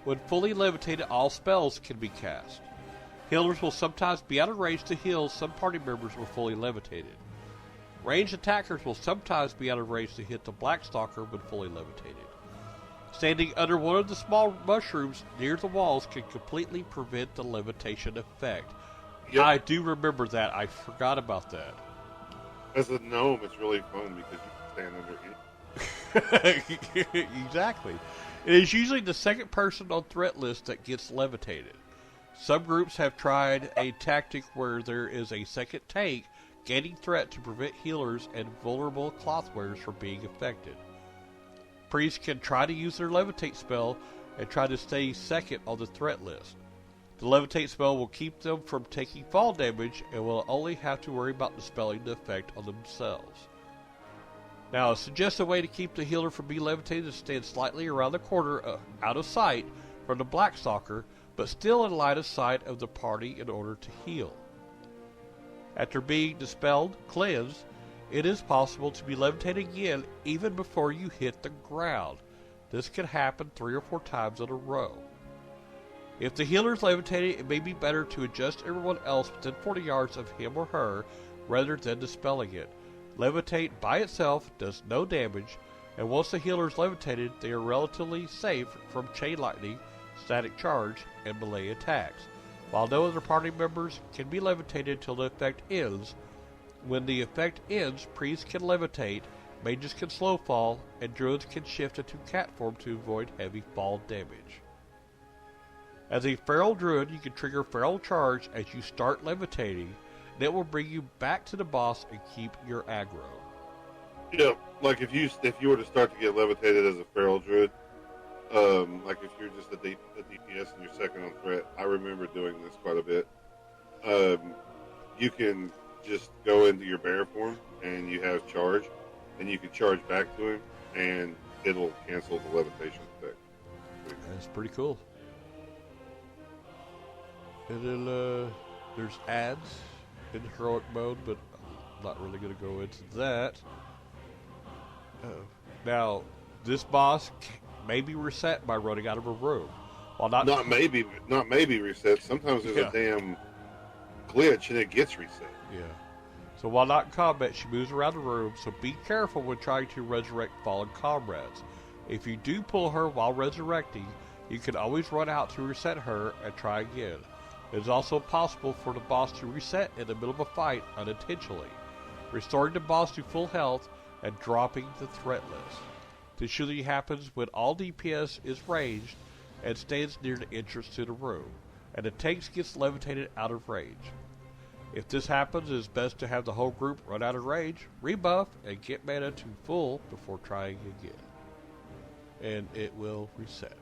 When fully levitated, all spells can be cast. Healers will sometimes be out of range to heal some party members when fully levitated. Ranged attackers will sometimes be out of range to hit the Black Stalker when fully levitated. Standing under one of the small mushrooms near the walls can completely prevent the levitation effect. Yep. I do remember that. I forgot about that. As a gnome, it's really fun because you can stand under it. Exactly. It is usually the second person on threat list that gets levitated. Some groups have tried a tactic where there is a second tank gaining threat to prevent healers and vulnerable cloth wearers from being affected. Priests can try to use their levitate spell and try to stay second on the threat list. The levitate spell will keep them from taking fall damage and will only have to worry about dispelling the effect on themselves. Now, a suggested way to keep the healer from being levitated is to stand slightly around the corner out of sight from the Black Stalker, but still in line of sight of the party in order to heal. After being dispelled, cleansed, it is possible to be levitated again even before you hit the ground. This can happen 3 or 4 times in a row. If the healer is levitating, it may be better to adjust everyone else within 40 yards of him or her rather than dispelling it. Levitate by itself does no damage, and once the healer is levitated, they are relatively safe from chain lightning, static charge, and melee attacks. While no other party members can be levitated till the effect ends, when the effect ends, priests can levitate, mages can slow fall, and druids can shift into cat form to avoid heavy fall damage. As a feral druid, you can trigger feral charge as you start levitating, and it will bring you back to the boss and keep your aggro. Yeah, like if you were to start to get levitated as a feral druid, like if you're just a DPS and you're second on threat, I remember doing this quite a bit. You can just go into your bear form and you have charge, and you can charge back to him, and it'll cancel the levitation effect. That's pretty cool. And then there's ads in heroic mode, but I'm not really going to go into that. Now, this boss may be reset by running out of a room. While not maybe reset. Sometimes there's a damn glitch and it gets reset. Yeah. So while not in combat, she moves around the room, so be careful when trying to resurrect fallen comrades. If you do pull her while resurrecting, you can always run out to reset her and try again. It is also possible for the boss to reset in the middle of a fight unintentionally, restoring the boss to full health and dropping the threat list. This usually happens when all DPS is ranged and stands near the entrance to the room, and the tanks gets levitated out of range. If this happens, it is best to have the whole group run out of range, rebuff, and get mana to full before trying again. And it will reset.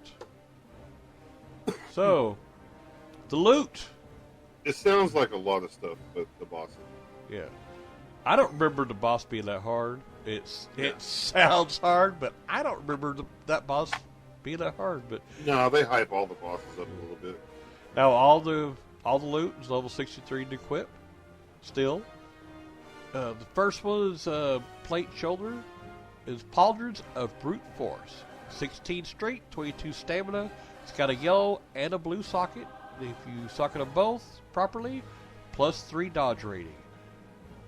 So, the loot. It sounds like a lot of stuff, but the boss. Yeah. I don't remember the boss being that hard. It sounds hard, but I don't remember that boss being that hard. But no, they hype all the bosses up a little bit. Now all the loot is level 63 to equip. Still, the first one is plate shoulder. Is Pauldrons of Brute Force, 16 strength, 22 stamina. It's got a yellow and a blue socket. If you socket them both properly, plus 3 dodge rating.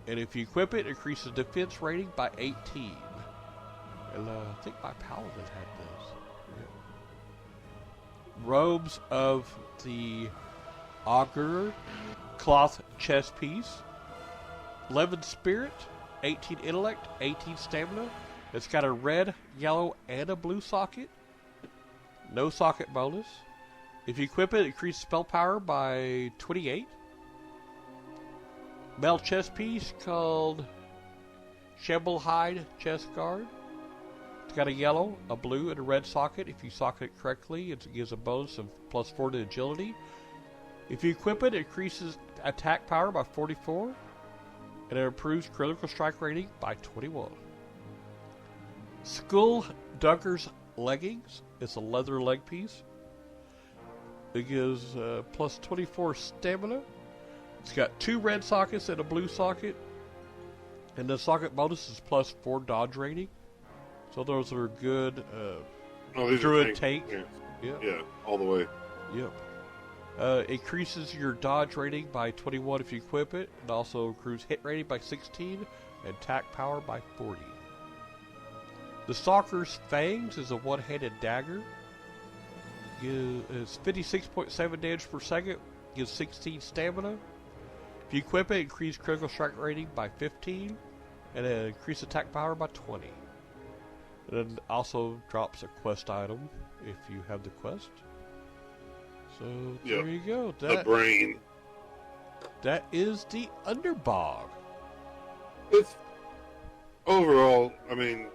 And if you equip it, it increases defense rating by 18. And I think my paladin had this. Yeah. Robes of the Augur, cloth chest piece. 11 spirit, 18 intellect, 18 stamina. It's got a red, yellow, and a blue socket. No socket bonus. If you equip it, it increases spell power by 28. Metal chest piece called Shamble Hide Chest Guard. It's got a yellow, a blue, and a red socket. If you socket it correctly, it gives a bonus of plus 4 to agility. If you equip it, it increases attack power by 44. And it improves critical strike rating by 21. Skull Dunker's Leggings. It's a leather leg piece. It gives plus 24 stamina. It's got 2 red sockets and a blue socket. And the socket bonus is plus 4 dodge rating. So those are good druid tank. Yeah, all the way. Yep. Increases your dodge rating by 21 if you equip it. And also improves hit rating by 16 and attack power by 40. The Stalker's Fangs is a one-handed dagger. It's 56.7 damage per second. Gives 16 stamina. If you equip it, increase critical strike rating by 15. And increase attack power by 20. And then also drops a quest item if you have the quest. So there you go. The brain. That is the Underbog. It's overall, I mean,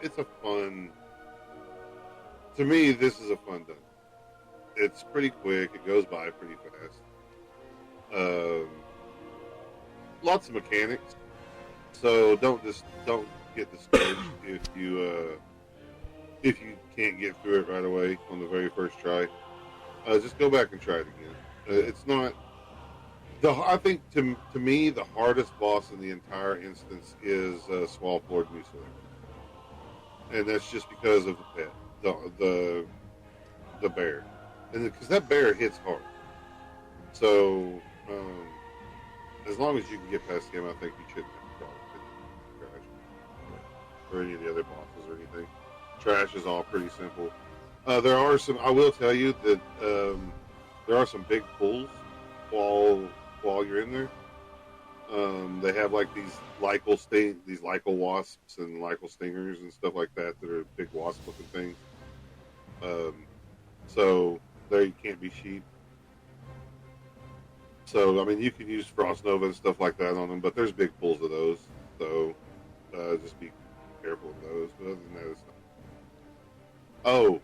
it's a fun. To me, this is a fun dungeon. It's pretty quick. It goes by pretty fast. Lots of mechanics. So don't get discouraged if you can't get through it right away on the very first try. Just go back and try it again. It's not. I think to me the hardest boss in the entire instance is Swallowfloored Mucilage. and that's just because of the pet, the bear, and because that bear hits hard. So as long as you can get past him, I think you shouldn't have a problem with Trash or any of the other bosses or anything. Trash is all pretty simple. There are some. I will tell you that there are some big pulls while you're in there. They have like these Lycal wasps and Lycal stingers and stuff like that that are big wasp-looking things. So there you can't be sheep. So I mean, you can use Frost Nova and stuff like that on them, but there's big pulls of those. So just be careful of those. But other than that, it's not. Oh,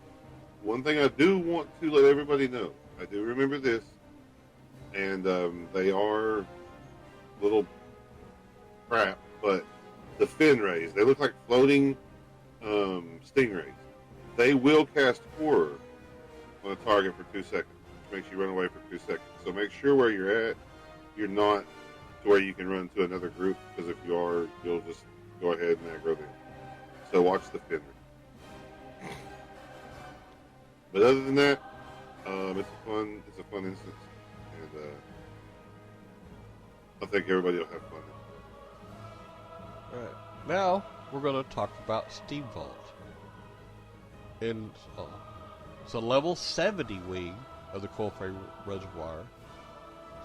one thing I do want to let everybody know. I do remember this, and they are little crap, but the fin rays, they look like floating stingrays. They will cast horror on a target for 2 seconds, which makes you run away for 2 seconds. So make sure where you're at, you're not to where you can run to another group, because if you are, you'll just go ahead and aggro them. So watch the fin ray. But other than that, it's a fun instance, and I think everybody will have fun. Alright, now we're going to talk about Steamvault. It's a level 70 wing of the Coalfrey Reservoir.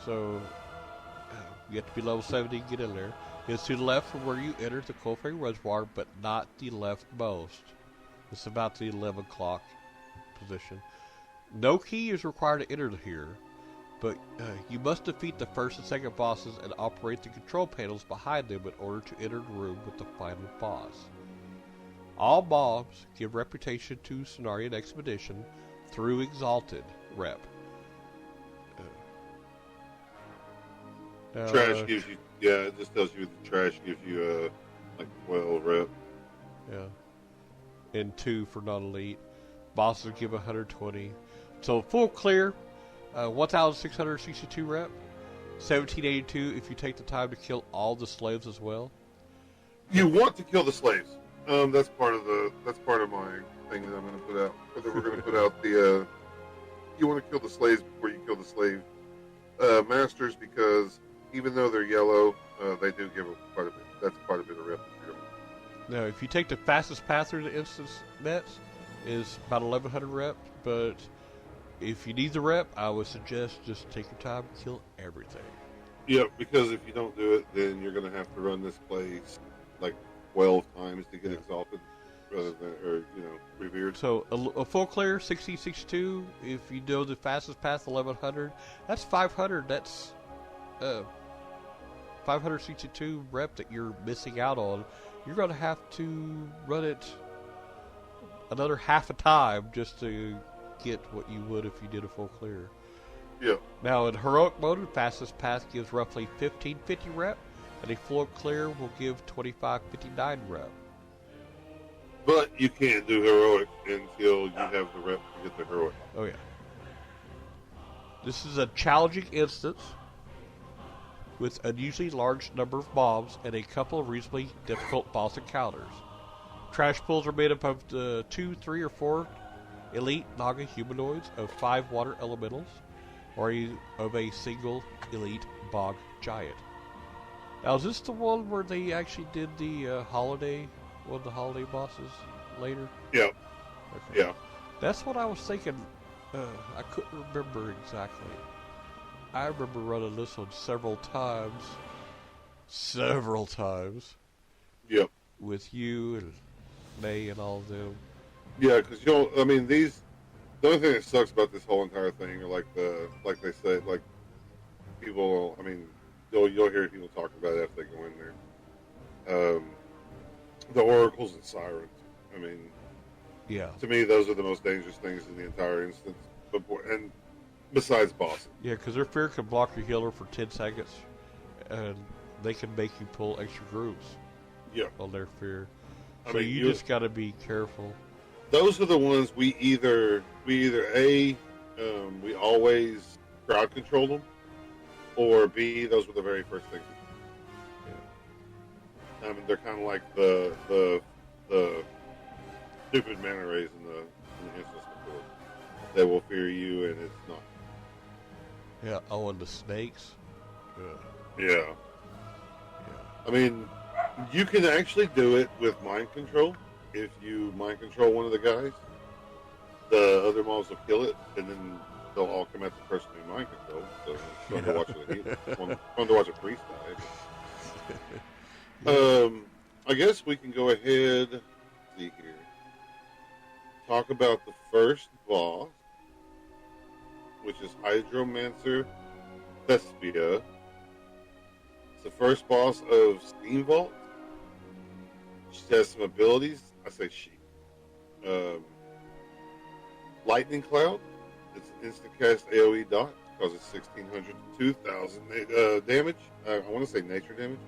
So you have to be level 70 to get in there. It's to the left from where you enter the Coalfrey Reservoir, but not the leftmost. It's about the 11 o'clock position. No key is required to enter here, but you must defeat the first and second bosses and operate the control panels behind them in order to enter the room with the final boss. All mobs give reputation to Cenarian Expedition through Exalted Rep. Trash gives you, it just tells you the trash gives you like 12 rep. Yeah. And 2 for non-elite. Bosses give 120. So full clear, 1,662 rep. 1782 if you take the time to kill all the slaves as well. You want to kill the slaves. That's part of my thing that I'm going to put out. We're going to put out the. You want to kill the slaves before you kill the slave masters, because even though they're yellow, they do give quite a bit. That's quite a bit of rep. Now, if you take the fastest path through the instance nets, is about 1,100 reps. But if you need the rep, I would suggest just take your time and kill everything. Yeah, because if you don't do it, then you're going to have to run this place like 12 times to get exalted, rather than, revered. So a full clear 1662. If you know the fastest path 1100, that's 500. That's 562 rep that you're missing out on. You're going to have to run it another half a time just to get what you would if you did a full clear. Yeah. Now in heroic mode, the fastest path gives roughly 1550 rep. And a full clear will give 2559 rep. But you can't do heroic until you have the rep to get the heroic. Oh yeah. This is a challenging instance with an unusually large number of mobs and a couple of reasonably difficult boss encounters. Trash pools are made up of 2, 3, or 4 elite Naga humanoids, of 5 water elementals, or of a single elite bog giant. Now, is this the one where they actually did the one of the holiday bosses later? Yeah. Okay. Yeah. That's what I was thinking. I couldn't remember exactly. I remember running this one several times. Yep. With you and May and all of them. Yeah, because the only thing that sucks about this whole entire thing are like they say, like people, you'll hear people talk about it after they go in there. The oracles and sirens. Yeah. To me, those are the most dangerous things in the entire instance. And besides bosses. Yeah, because their fear can block your healer for 10 seconds, and they can make you pull extra groups. Yeah. On their fear. So you just got to be careful. Those are the ones we either we always crowd control them, or B, those were the very first things. Yeah. They're kind of like the stupid mana rays in the instance before. They will fear you, and it's not. Yeah. Oh, and the snakes. Yeah. Yeah. I mean, you can actually do it with mind control. If you mind control one of the guys, the other mobs will kill it, and then they'll all come at the person who mind control. So it's fun to watch fun to watch a priest die. I guess we can go ahead. Let's see here. Talk about the first boss, which is Hydromancer Thespia. It's the first boss of Steamvault. She has some abilities. I say she. Lightning Cloud. It's an instant cast AoE dot. Causes 1,600 to 2,000 damage. I want to say nature damage.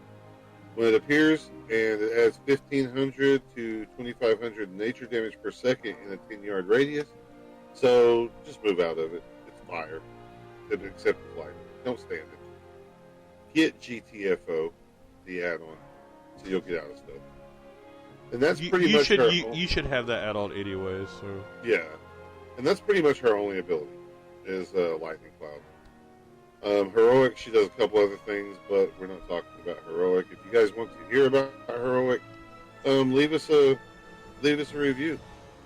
When it appears, and it adds 1,500 to 2,500 nature damage per second in a 10-yard radius. So just move out of it. It's fire. Except it's lightning. Don't stand it. Get GTFO, the add-on, so you'll get out of stuff. And that's pretty much her. You should have that add-on anyway. So yeah, and that's pretty much her only ability is Lightning Cloud. Heroic, she does a couple other things, but we're not talking about Heroic. If you guys want to hear about Heroic, leave us a review,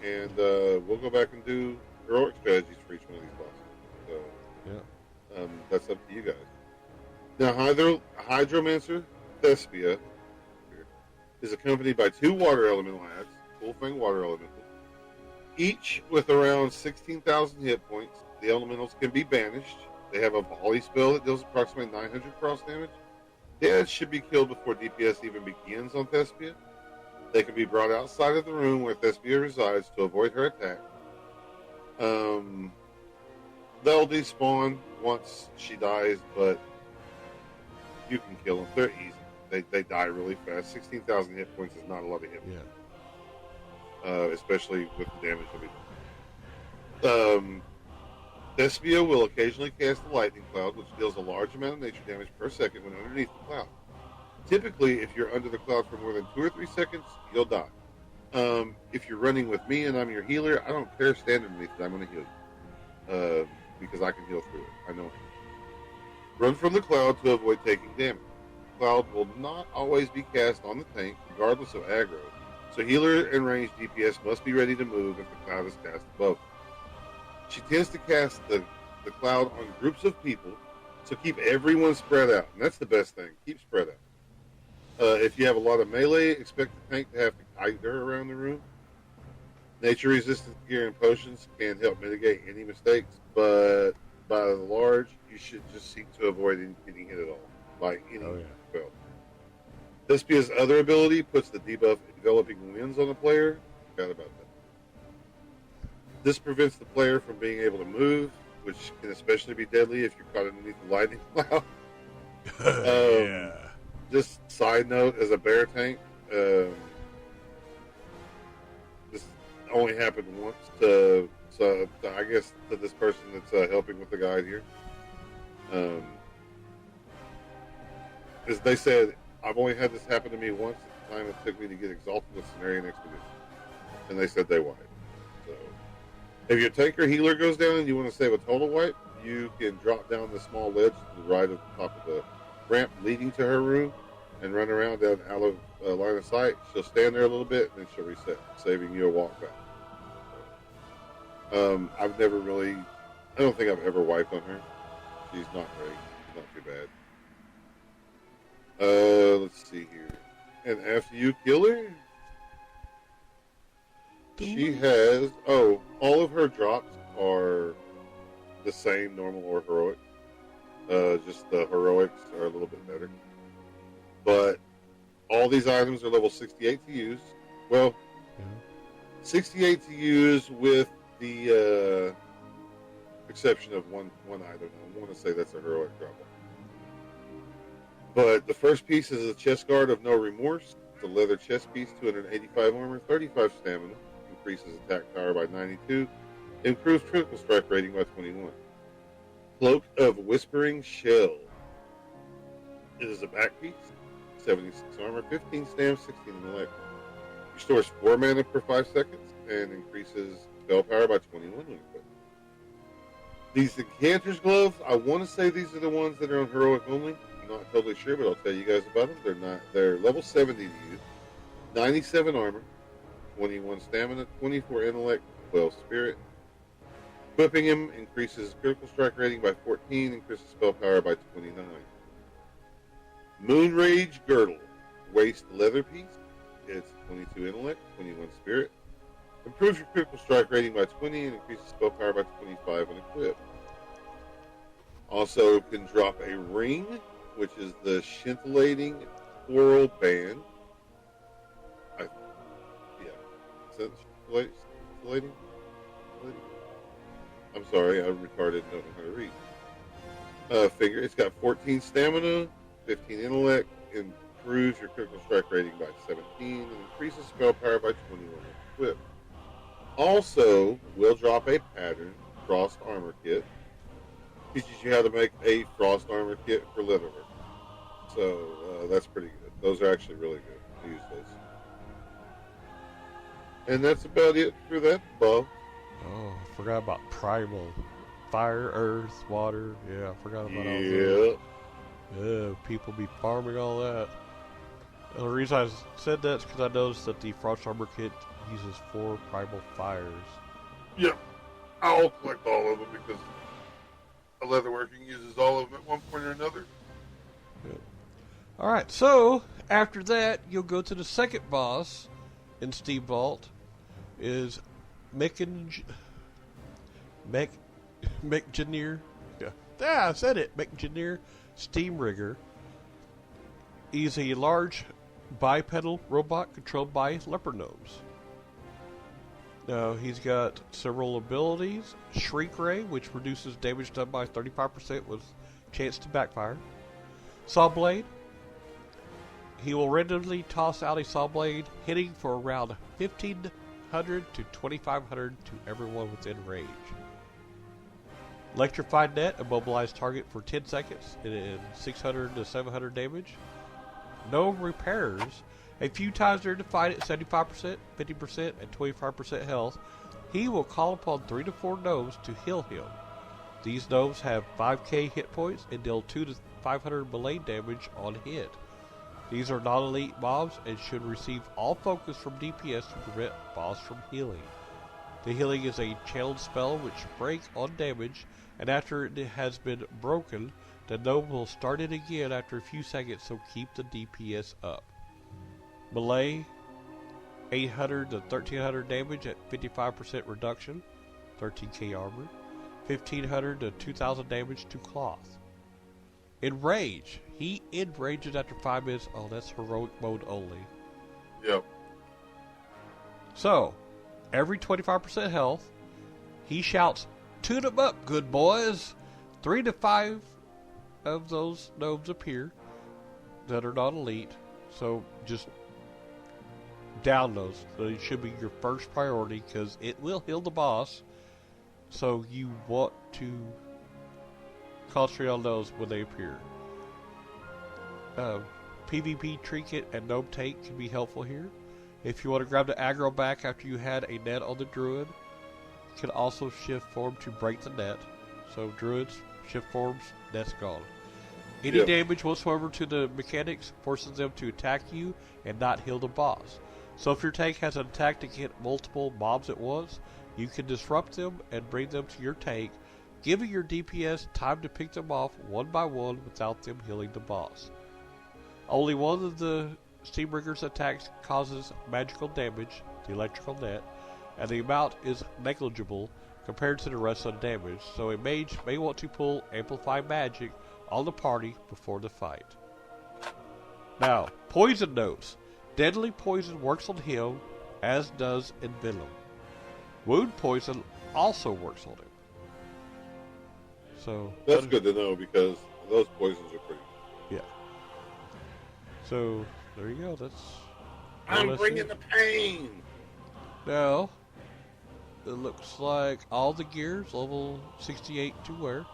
and we'll go back and do Heroic strategies for each one of these bosses. So yeah, that's up to you guys. Now, Hydromancer Thespia is accompanied by 2 water elemental adds, full-fang water elemental, each with around 16,000 hit points. The elementals can be banished. They have a volley spell that deals approximately 900 cross damage. The adds should be killed before DPS even begins on Thespia. They can be brought outside of the room where Thespia resides to avoid her attack. They'll despawn once she dies, but you can kill them. They're easy. They die really fast. 16,000 hit points is not a lot of hit points. Yeah. Especially with the damage they'll be doing. Thespia will occasionally cast a lightning cloud, which deals a large amount of nature damage per second when underneath the cloud. Typically, if you're under the cloud for more than 2 or 3 seconds, you'll die. If you're running with me and I'm your healer, I don't care, stand underneath it, I'm going to heal you. Because I can heal through it. I know. Run from the cloud to avoid taking damage. The cloud will not always be cast on the tank, regardless of aggro, so healer and ranged DPS must be ready to move if the cloud is cast above. She tends to cast the cloud on groups of people, so keep everyone spread out, and that's the best thing. Keep spread out. If you have a lot of melee, expect the tank to have to guide her around the room. Nature resistance gear and potions can help mitigate any mistakes, but by and large, you should just seek to avoid getting hit at all by any spell. Thespia's other ability puts the debuff Enveloping Winds on the player. Forgot about that. This prevents the player from being able to move, which can especially be deadly if you're caught underneath the lightning cloud. Yeah. Just side note, as a bear tank, this only happened once to I guess to this person that's helping with the guide here. As they said, I've only had this happen to me once at the time it took me to get exalted with Cenarian Expedition. And they said they wiped. So if your tank or healer goes down and you want to save a total wipe, you can drop down the small ledge to the right of the top of the ramp leading to her room and run around down out of line of sight. She'll stand there a little bit and then she'll reset, saving you a walk back. I've never really, I don't think I've ever wiped on her. She's not great. She's not too bad. Let's see here. And after you kill her, she has, all of her drops are the same, normal or heroic. Just the heroics are a little bit better. But all these items are level 68 to use. Well, 68 to use with the exception of one item. I want to say that's a heroic drop. But the first piece is a chest guard of no remorse. It's a leather chest piece, 285 armor, 35 stamina, increases attack power by 92, improves critical strike rating by 21. Cloak of Whispering Shell. It is a back piece, 76 armor, 15 stam, 16 intellect. Restores 4 mana per 5 seconds. and increases spell power by 21 when equipped. These Incanter's Gloves, I want to say these are the ones that are on Heroic only. I'm not totally sure, but I'll tell you guys about them. They're level 70 to use, 97 armor, 21 stamina, 24 intellect, 12 spirit. Equipping him increases critical strike rating by 14, increases spell power by 29. Moonrage Girdle, waist leather piece. It's 22 intellect, 21 spirit. Improves your critical strike rating by 20 and increases spell power by 25 when equipped. Also can drop a ring, which is the scintillating floral band. Is that scintillating? I'm sorry, I'm retarded and don't know how to read. Figure, it's got 14 stamina, 15 intellect, improves your critical strike rating by 17, and increases spell power by 21 when equipped. Also, will drop a pattern, Frost Armor Kit. Teaches you how to make a Frost Armor Kit for Leatherwork. So, that's pretty good. Those are actually really good to use those. And that's about it for that, Bob. Oh, I forgot about primal. Fire, earth, water. Yeah, I forgot about all Yeah. that. Yeah, people be farming all that. And the reason I said that is because I noticed that the Frost Armor Kit uses 4 primal fires. Yeah. I'll collect all of them because leatherworking uses all of them at one point or another. Yep. Alright, so after that, you'll go to the second boss in Steamvault. Is Mechangeneer. Yeah, I said it. Mechangeneer Steam Rigger. He's a large bipedal robot controlled by leopard gnomes. Now, he's got several abilities. Shriek Ray, which reduces damage done by 35% with chance to backfire. Saw Blade. He will randomly toss out a saw blade, hitting for around 1,500 to 2,500 to everyone within range. Electrified Net, immobilize target for 10 seconds and 600 to 700 damage. No repairs. A few times during the fight at 75%, 50%, and 25% health, he will call upon 3 to 4 gnomes to heal him. These gnomes have 5k hit points and deal 2 to 500 melee damage on hit. These are non-elite mobs and should receive all focus from DPS to prevent boss from healing. The healing is a channeled spell which breaks on damage, and after it has been broken, the gnome will start it again after a few seconds, so keep the DPS up. Melee, 800 to 1300 damage at 55% reduction, 13k armor, 1500 to 2000 damage to cloth. Enrage, he enrages after 5 minutes. Oh, that's heroic mode only. Yep. So, every 25% health, he shouts, "Tune 'em up, good boys!" 3 to 5 of those gnomes appear that are not elite, so just down those. They should be your first priority because it will heal the boss, so you want to concentrate on those when they appear. PvP trinket and gnome tank can be helpful here. If you want to grab the aggro back after you had a net on the druid, you can also shift form to break the net. So druids, shift forms, net's gone. Any damage whatsoever to the mechanics forces them to attack you and not heal the boss. So if your tank has an attack to hit multiple mobs at once, you can disrupt them and bring them to your tank, giving your DPS time to pick them off one by one without them healing the boss. Only one of the Steamrigger's attacks causes magical damage, the electrical net, and the amount is negligible compared to the rest of the damage, so a mage may want to pull Amplify Magic on the party before the fight. Now, poison notes. Deadly poison works on him, as does Envenom. Wound poison also works on him. So that's good to know because those poisons are pretty. Yeah. So there you go. That's. I'm bringing the pain. Now, it looks like all the gears level 68 to wear.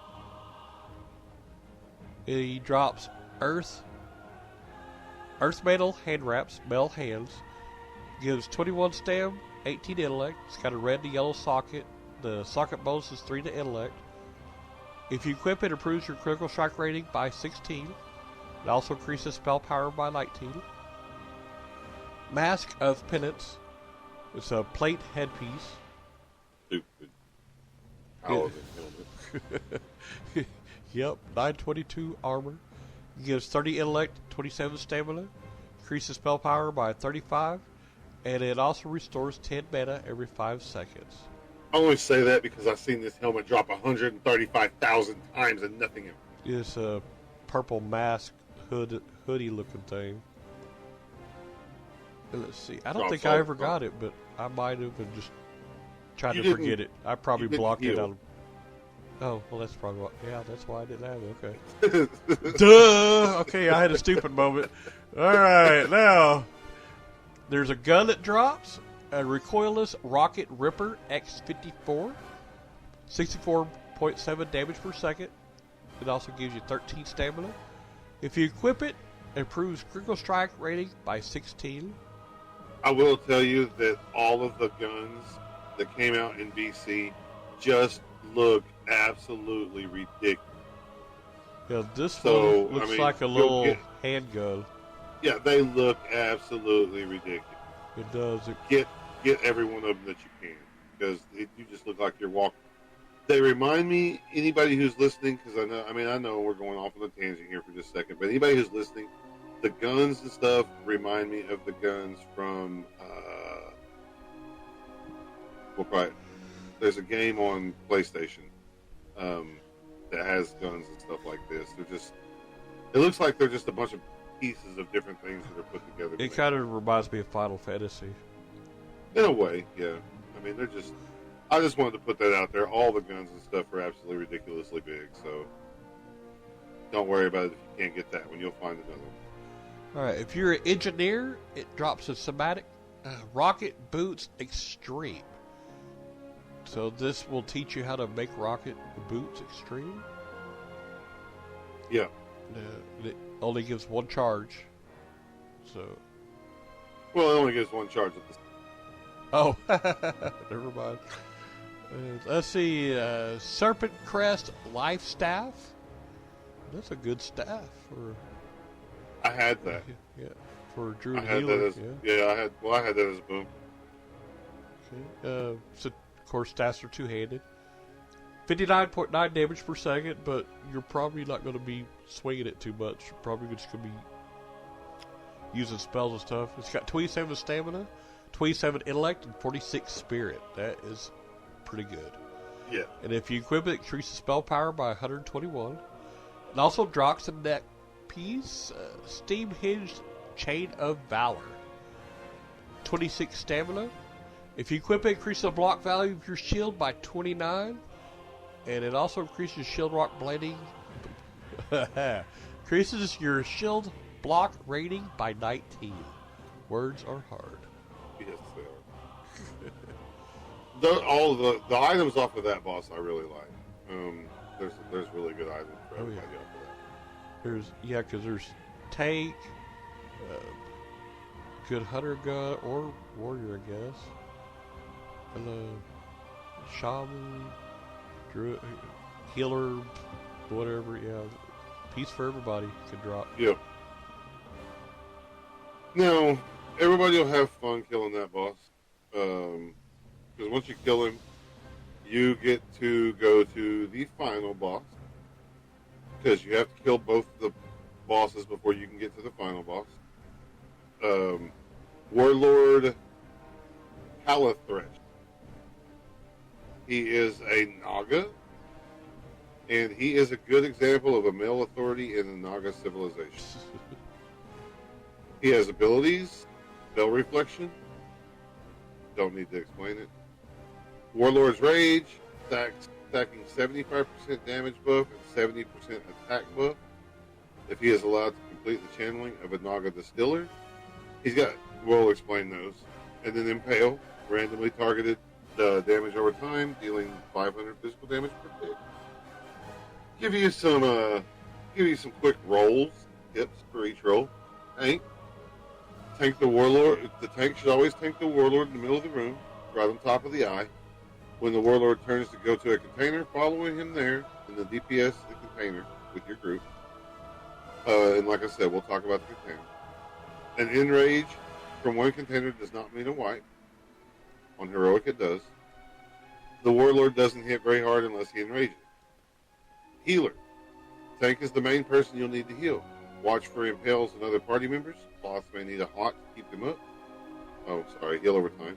He drops earth metal hand wraps, metal hands, gives 21 stam, 18 intellect. It's got a red and yellow socket. The socket bonus is 3 to intellect. If you equip it, improves your critical strike rating by 16. It also increases spell power by 19. Mask of Penance. It's a plate headpiece. Stupid. Paladin helmet. Yep, 922 armor. It gives 30 intellect, 27 stamina. Increases spell power by 35. And it also restores 10 mana every 5 seconds. I only say that because I've seen this helmet drop 135,000 times and nothing else. It's a purple mask hoodie looking thing. Let's see. I don't think I ever got it, but I might have and just tried to forget it. I probably blocked it out of... Oh, well, that's probably why. Yeah, that's why I didn't have it. Okay. Duh! Okay, I had a stupid moment. Alright, now... There's a gun that drops. A recoilless Rocket Ripper X54. 64.7 damage per second. It also gives you 13 stamina. If you equip it, it improves critical strike rating by 16. I will tell you that all of the guns that came out in BC just look absolutely ridiculous. Yeah, this one looks like a little handgun. Yeah, they look absolutely ridiculous. It does. Get every one of them that you can, because you just look like you're walking. They remind me, anybody who's listening, because I know we're going off on a tangent here for just a second, but anybody who's listening, the guns and stuff remind me of the guns from, there's a game on PlayStation that has guns and stuff like this. It looks like they're just a bunch of pieces of different things that are put together. It kind of reminds me of Final Fantasy. In a way, yeah. I mean, I just wanted to put that out there. All the guns and stuff are absolutely ridiculously big, so don't worry about it if you can't get that one. You'll find another one. Alright, if you're an engineer, it drops a somatic Rocket Boots Extreme. So this will teach you how to make rocket boots extreme? Yeah. It only gives one charge. So. Well, it only gives one charge at this. Oh, never mind. Let's see, Serpent Crest Life Staff. That's a good staff for. I had that. Yeah, for Druid I had Healer. that as, yeah, I had that as a boom. Okay. So of course, stats are two-handed. 59.9 damage per second, but you're probably not going to be swinging it too much. You're probably just going to be using spells and stuff. It's got 27 stamina, 27 intellect, and 46 spirit. That is pretty good. Yeah. And if you equip it, increases spell power by 121. It also drops a neck piece, Steam Hinged Chain of Valor. 26 stamina. If you equip it, increases the block value of your shield by 29. And it also increases shield rock blading. Increases your shield block rating by 19. Words are hard. Yes, they are. All the items off of that boss I really like. There's really good items for everybody off of that. Because there's tank, good hunter gun or warrior, I guess, and shaman, druid, healer, whatever. Yeah, piece for everybody can drop. Yep. Now, everybody will have fun killing that boss. Because once you kill him, you get to go to the final boss. Because you have to kill both the bosses before you can get to the final boss. Warlord Calathresh. He is a Naga. And he is a good example of a male authority in the Naga civilization. He has abilities, spell reflection. Don't need to explain it. Warlord's Rage, stacking 75% damage buff and 70% attack buff. If he is allowed to complete the channeling of a Naga Distiller, we'll explain those. And then Impale, randomly targeted damage over time, dealing 500 physical damage per tick. Give you some quick rolls, tips for each roll. Tank the Warlord. The tank should always tank the Warlord in the middle of the room. right on top of the eye. When the warlord turns to go to a container, following him there in the DPS the container with your group. And like I said, we'll talk about the container. An enrage from one container does not mean a wipe. On heroic, it does. The warlord doesn't hit very hard unless he enrages. Healer. Tank is the main person you'll need to heal. Watch for impales and other party members. Boss may need a hot to keep them up. Oh, sorry, heal over time.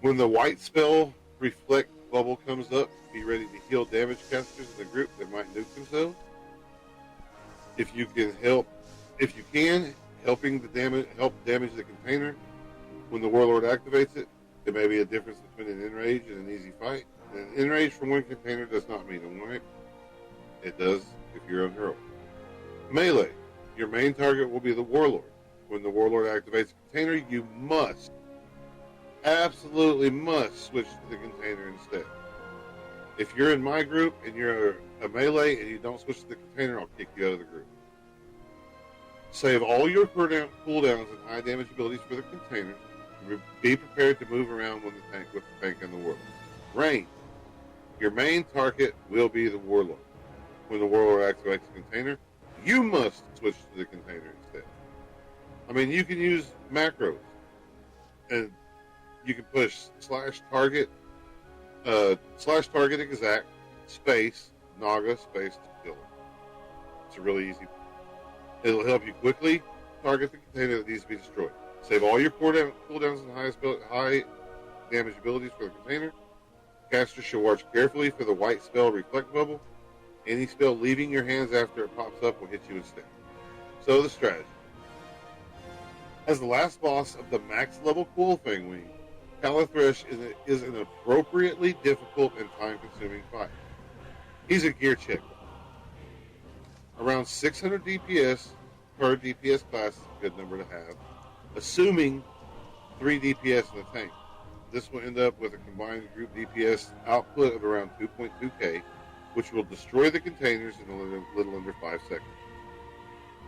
When the white spell reflect bubble comes up, be ready to heal damage casters in the group that might nuke themselves. If you can, helping the help damage the container. When the warlord activates it, there may be a difference between an enrage and an easy fight. An enrage from one container does not mean a wipe. It does if you're on heroic. Melee. Your main target will be the warlord. When the warlord activates a container, you must, absolutely must, switch to the container instead. If you're in my group and you're a melee and you don't switch to the container, I'll kick you out of the group. Save all your cooldowns and high damage abilities for the container. Be prepared to move around with the tank and the warlord. Range. Your main target will be the warlord. When the warlord activates the container, you must switch to the container instead. I mean, you can use macros, and you can push /target exact space Naga space to kill it. It's a really easy. It'll help you quickly target the container that needs to be destroyed. Save all your cooldowns and high damage abilities for the container. Caster should watch carefully for the white spell reflect bubble. Any spell leaving your hands after it pops up will hit you instead. So the strategy. As the last boss of the max level Coilfang Wing, Calathresh is an appropriately difficult and time-consuming fight. He's a gear check. Around 600 DPS per DPS class is a good number to have, assuming 3 DPS in the tank. This will end up with a combined group DPS output of around 2.2k, which will destroy the containers in a little under 5 seconds.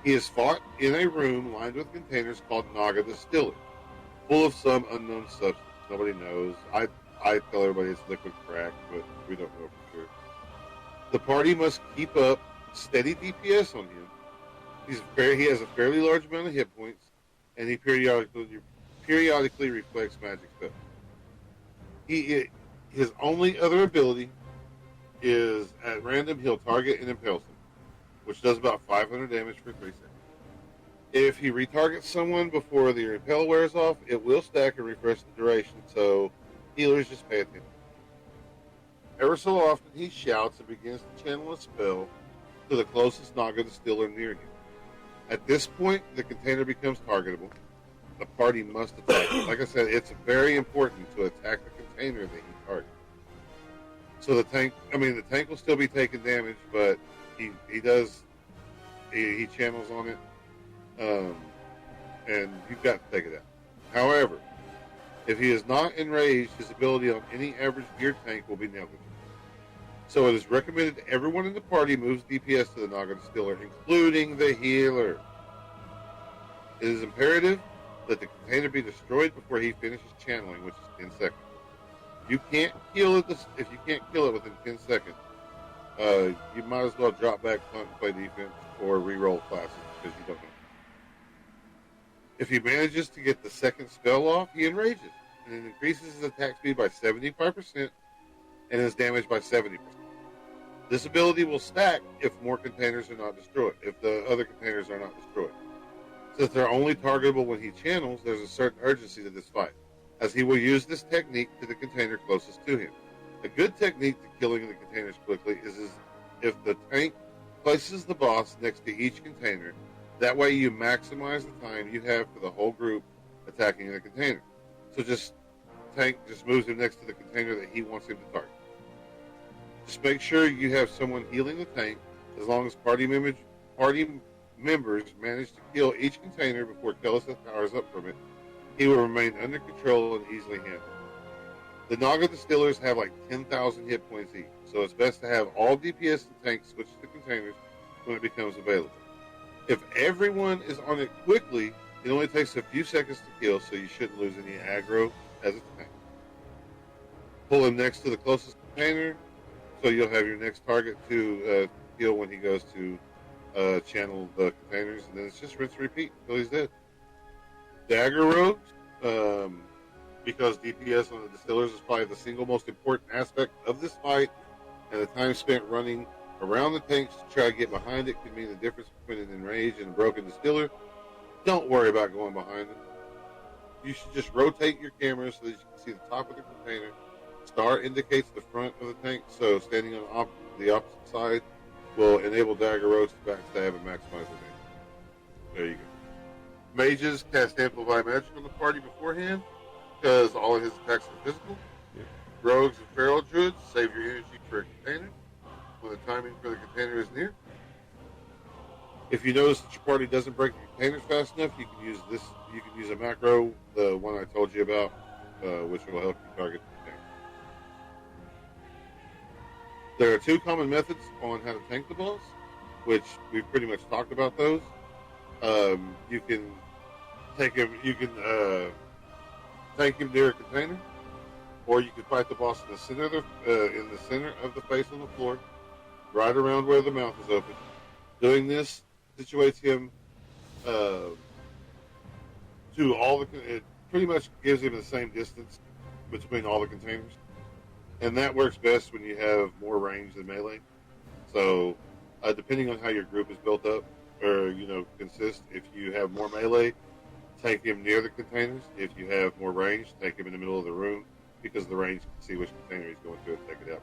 He is fought in a room lined with containers called Naga the Stiller, full of some unknown substance. Nobody knows. I tell everybody it's liquid crack, but we don't know for sure. The party must keep up steady DPS on him. He has a fairly large amount of hit points, and he periodically reflects magic spells. His only other ability is at random he'll target and impale someone, which does about 500 damage for 3 seconds. If he retargets someone before the impale wears off, it will stack and refresh the duration, so healers just pay attention. Ever so often he shouts and begins to channel a spell to the closest Naga distiller near him. At this point, the container becomes targetable. The party must attack it. Like I said, it's very important to attack the container that he targets. So the tank will still be taking damage, but he channels on it, and you've got to take it out. However, if he is not enraged, his ability on any average gear tank will be negligible. So it is recommended to everyone in the party moves DPS to the Naga Distiller, including the healer. It is imperative that the container be destroyed before he finishes channeling, which is 10 seconds. If you can't kill it within 10 seconds, you might as well drop back, punt, and play defense, or re-roll classes because you don't know. If he manages to get the second spell off, he enrages, and it increases his attack speed by 75% and his damage by 70%. This ability will stack if more containers are not destroyed, if the other containers are not destroyed. Since they're only targetable when he channels, there's a certain urgency to this fight, as he will use this technique to the container closest to him. A good technique to killing the containers quickly is if the tank places the boss next to each container. That way you maximize the time you have for the whole group attacking the container. So tank just moves him next to the container that he wants him to target. Just make sure you have someone healing the tank. As long as party members manage to kill each container before Kellis powers up from it, he will remain under control and easily handled. The Naga Distillers have like 10,000 hit points each, so it's best to have all DPS and tanks switch to containers when it becomes available. If everyone is on it quickly, it only takes a few seconds to kill, so you shouldn't lose any aggro as a tank. pull him next to the closest container, so you'll have your next target to heal when he goes to channel the containers, and then it's just rinse and repeat until he's dead. Dagger rogues, because DPS on the distillers is probably the single most important aspect of this fight, and the time spent running around the tanks to try to get behind it can mean the difference between an enraged and a broken distiller. Don't worry about going behind it. You should just rotate your camera so that you can see the top of the container. Star indicates the front of the tank, so standing on the opposite side will enable dagger rogues to backstab and maximize the damage. There you go. Mages cast Amplify Magic on the party beforehand, because all of his attacks are physical. Yep. Rogues and Feral Druids save your energy for a container when the timing for the container is near. If you notice that your party doesn't break the containers fast enough, you can use this. You can use a macro, the one I told you about, which will help you target the container. There are two common methods on how to tank the boss, which we've pretty much talked about those. You can take him. You can tank him near a container, or you can fight the boss in the center of the face on the floor, right around where the mouth is open. Doing this situates him to all the. It pretty much gives him the same distance between all the containers, and that works best when you have more range than melee. So, depending on how your group is built up, or consist, if you have more melee, take him near the containers. If you have more range, take him in the middle of the room, because the range can see which container he's going to and take it out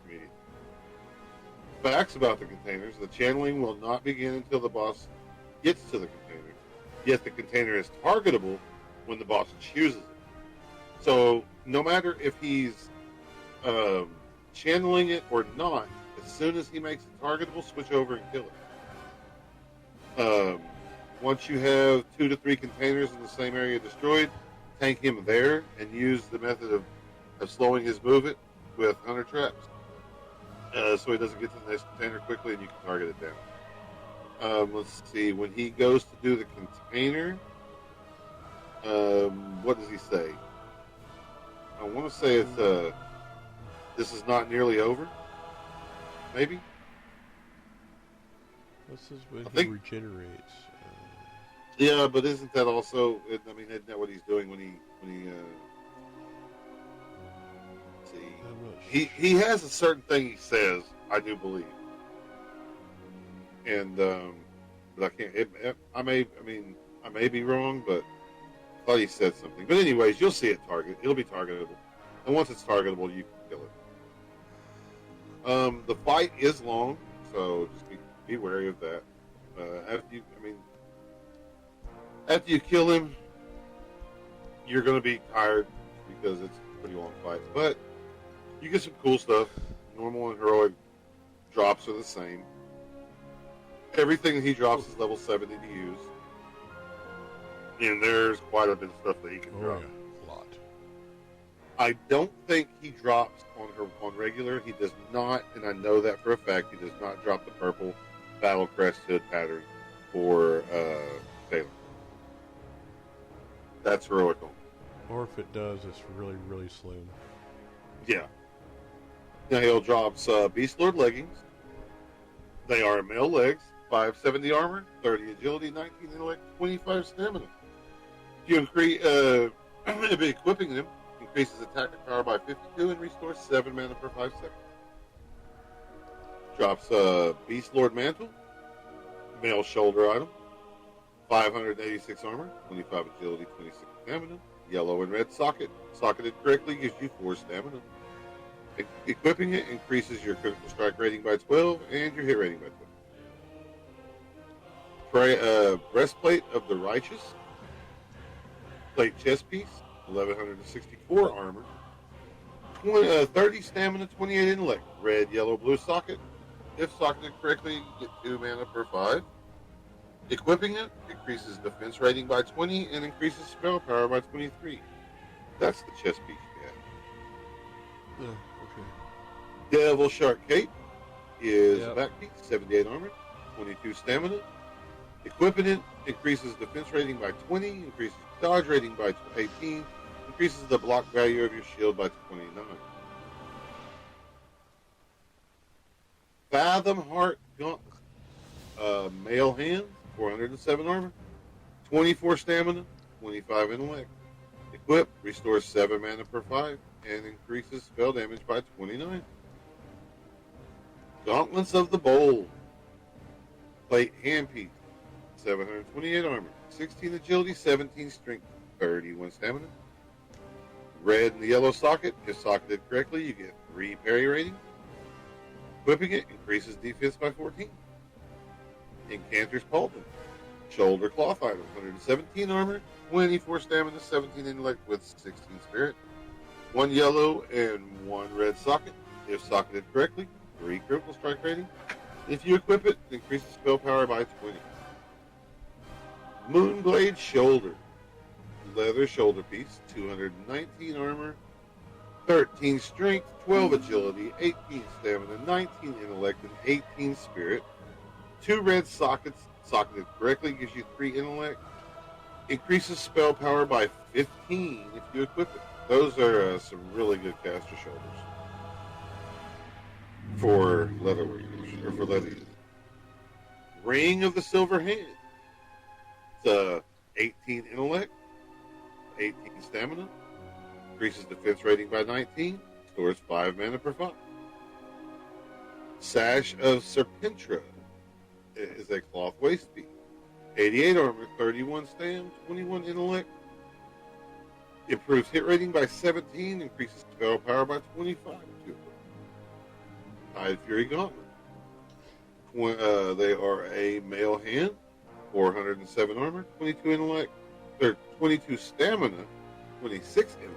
immediately. Facts about the containers: the channeling will not begin until the boss gets to the container, yet the container is targetable when the boss chooses it. So no matter if he's channeling it or not, as soon as he makes it targetable, switch over and kill it. Once you have 2 to 3 containers in the same area destroyed, tank him there and use the method of slowing his movement with hunter traps, so he doesn't get to the next container quickly and you can target it down. Let's see, when he goes to do the container, what does he say? I want to say it's this is not nearly over, maybe. This is when he regenerates. Yeah, but isn't that also? Isn't that what he's doing when he? See, he has a certain thing he says. I do believe, and but I can't. I may be wrong, but I thought he said something. But anyways, you'll see it target. It'll be targetable, and once it's targetable, you can kill it. The fight is long, so just be wary of that. After you kill him, you're going to be tired because it's a pretty long fight. But you get some cool stuff. Normal and heroic drops are the same. Everything that he drops is level 70 to use. And there's quite a bit of stuff that he can drop. Yeah, a lot. I don't think he drops on regular. He does not, and I know that for a fact, he does not drop the purple Battle Crest Hood pattern for Taylor. That's heroic only. Or if it does, it's really, really slim. Yeah. Now he'll drop Beast Lord leggings. They are male legs, 570 armor, 30 agility, 19 intellect, 25 stamina. If you increase, equipping them increases attack power by 52 and restores 7 mana per 5 seconds. Drops Beast Lord mantle, male shoulder item, 586 armor, 25 agility, 26 stamina. Yellow and red socket. Socketed correctly gives you 4 stamina. Equipping it increases your critical strike rating by 12 and your hit rating by 12. Breastplate of the Righteous. Plate chest piece, 1164 armor, 30 stamina, 28 intellect. Red, yellow, blue socket. If socketed correctly, you get 2 mana per 5. Equipping it increases defense rating by 20 and increases spell power by 23. That's the chest piece you have. Okay. Devil Shark Cape is a back piece, 78 armor, 22 stamina. Equipping it increases defense rating by 20, increases dodge rating by 18, Increases the block value of your shield by 29. Fathom Heart Gauntlet. Male hands, 407 armor, 24 stamina, 25 intellect. Equip, restores 7 mana per 5, and increases spell damage by 29. Gauntlets of the Bold. Plate handpiece, 728 armor, 16 agility, 17 strength, 31 stamina. Red and the yellow socket. If socketed correctly, you get 3 parry rating. Equipping it increases defense by 14. Incanter's Pauldron. Shoulder cloth item, 117 armor, 24 stamina, 17 intellect with 16 spirit. 1 yellow and 1 red socket. If socketed correctly, 3 critical strike rating. If you equip it, it increases spell power by 20. Moonblade Shoulder. Leather shoulder piece, 219 armor, 13 strength, 12 agility, 18 stamina, 19 intellect, and 18 spirit. 2 red sockets, socketed correctly, gives you 3 intellect. Increases spell power by 15 if you equip it. Those are some really good caster shoulders for leather workers, or for leather. Ring of the Silver Hand. It's 18 intellect, 18 stamina, increases defense rating by 19, stores 5 mana per 5. Sash of Serpentra is a cloth waist piece. 88 armor, 31 stam, 21 intellect. Improves hit rating by 17, increases spell power by 25. Tide Fury Gauntlet. They are a male hand, 407 armor, 22 intellect, 22 stamina, 26 intellect.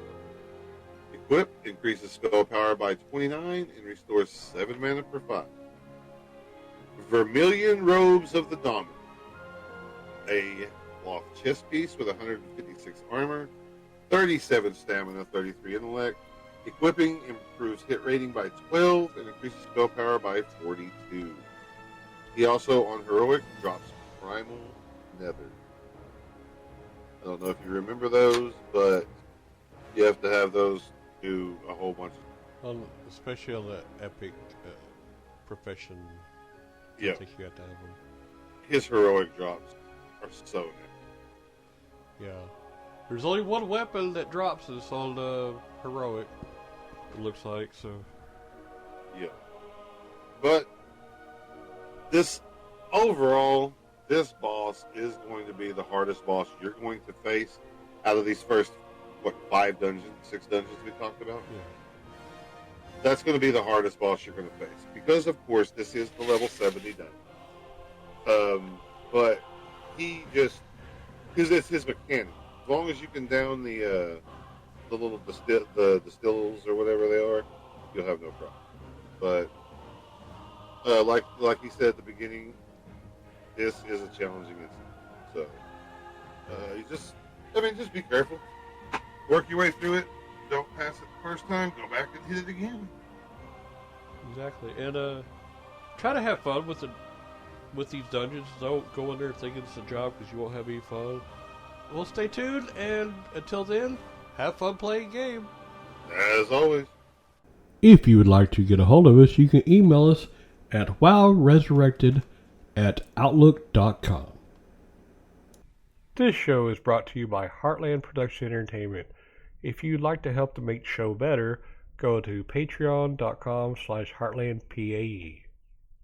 Equip, increases spell power by 29 and restores 7 mana per 5. Vermilion Robes of the Dominant. A cloth chest piece with 156 armor, 37 stamina, 33 intellect. Equipping improves hit rating by 12 and increases spell power by 42. He also, on Heroic, drops Primal Nether. I don't know if you remember those, but you have to have those to do a whole bunch of... Especially on the epic profession. Yeah. I think you have to have them. His Heroic drops are so good. Yeah. There's only one weapon that drops us on the Heroic, it looks like, so... Yeah. But this, overall, this boss is going to be the hardest boss you're going to face out of these first, 6 dungeons we talked about? Yeah. That's going to be the hardest boss you're going to face. Because, of course, this is the level 70 dungeon. But he just... Because it's his mechanic. As long as you can down the little distills or whatever they are, you'll have no problem. But like he said at the beginning, this is a challenging incident. So you just be careful. Work your way through it. Don't pass it the first time. Go back and hit it again. Exactly, and try to have fun with these dungeons. Don't go in there thinking it's a job because you won't have any fun. Well, stay tuned, and until then, have fun playing game. As always. If you would like to get a hold of us, you can email us at wowresurrected@outlook.com. This show is brought to you by Heartland Production Entertainment. If you'd like to help to make the show better, go to patreon.com/heartlandpae.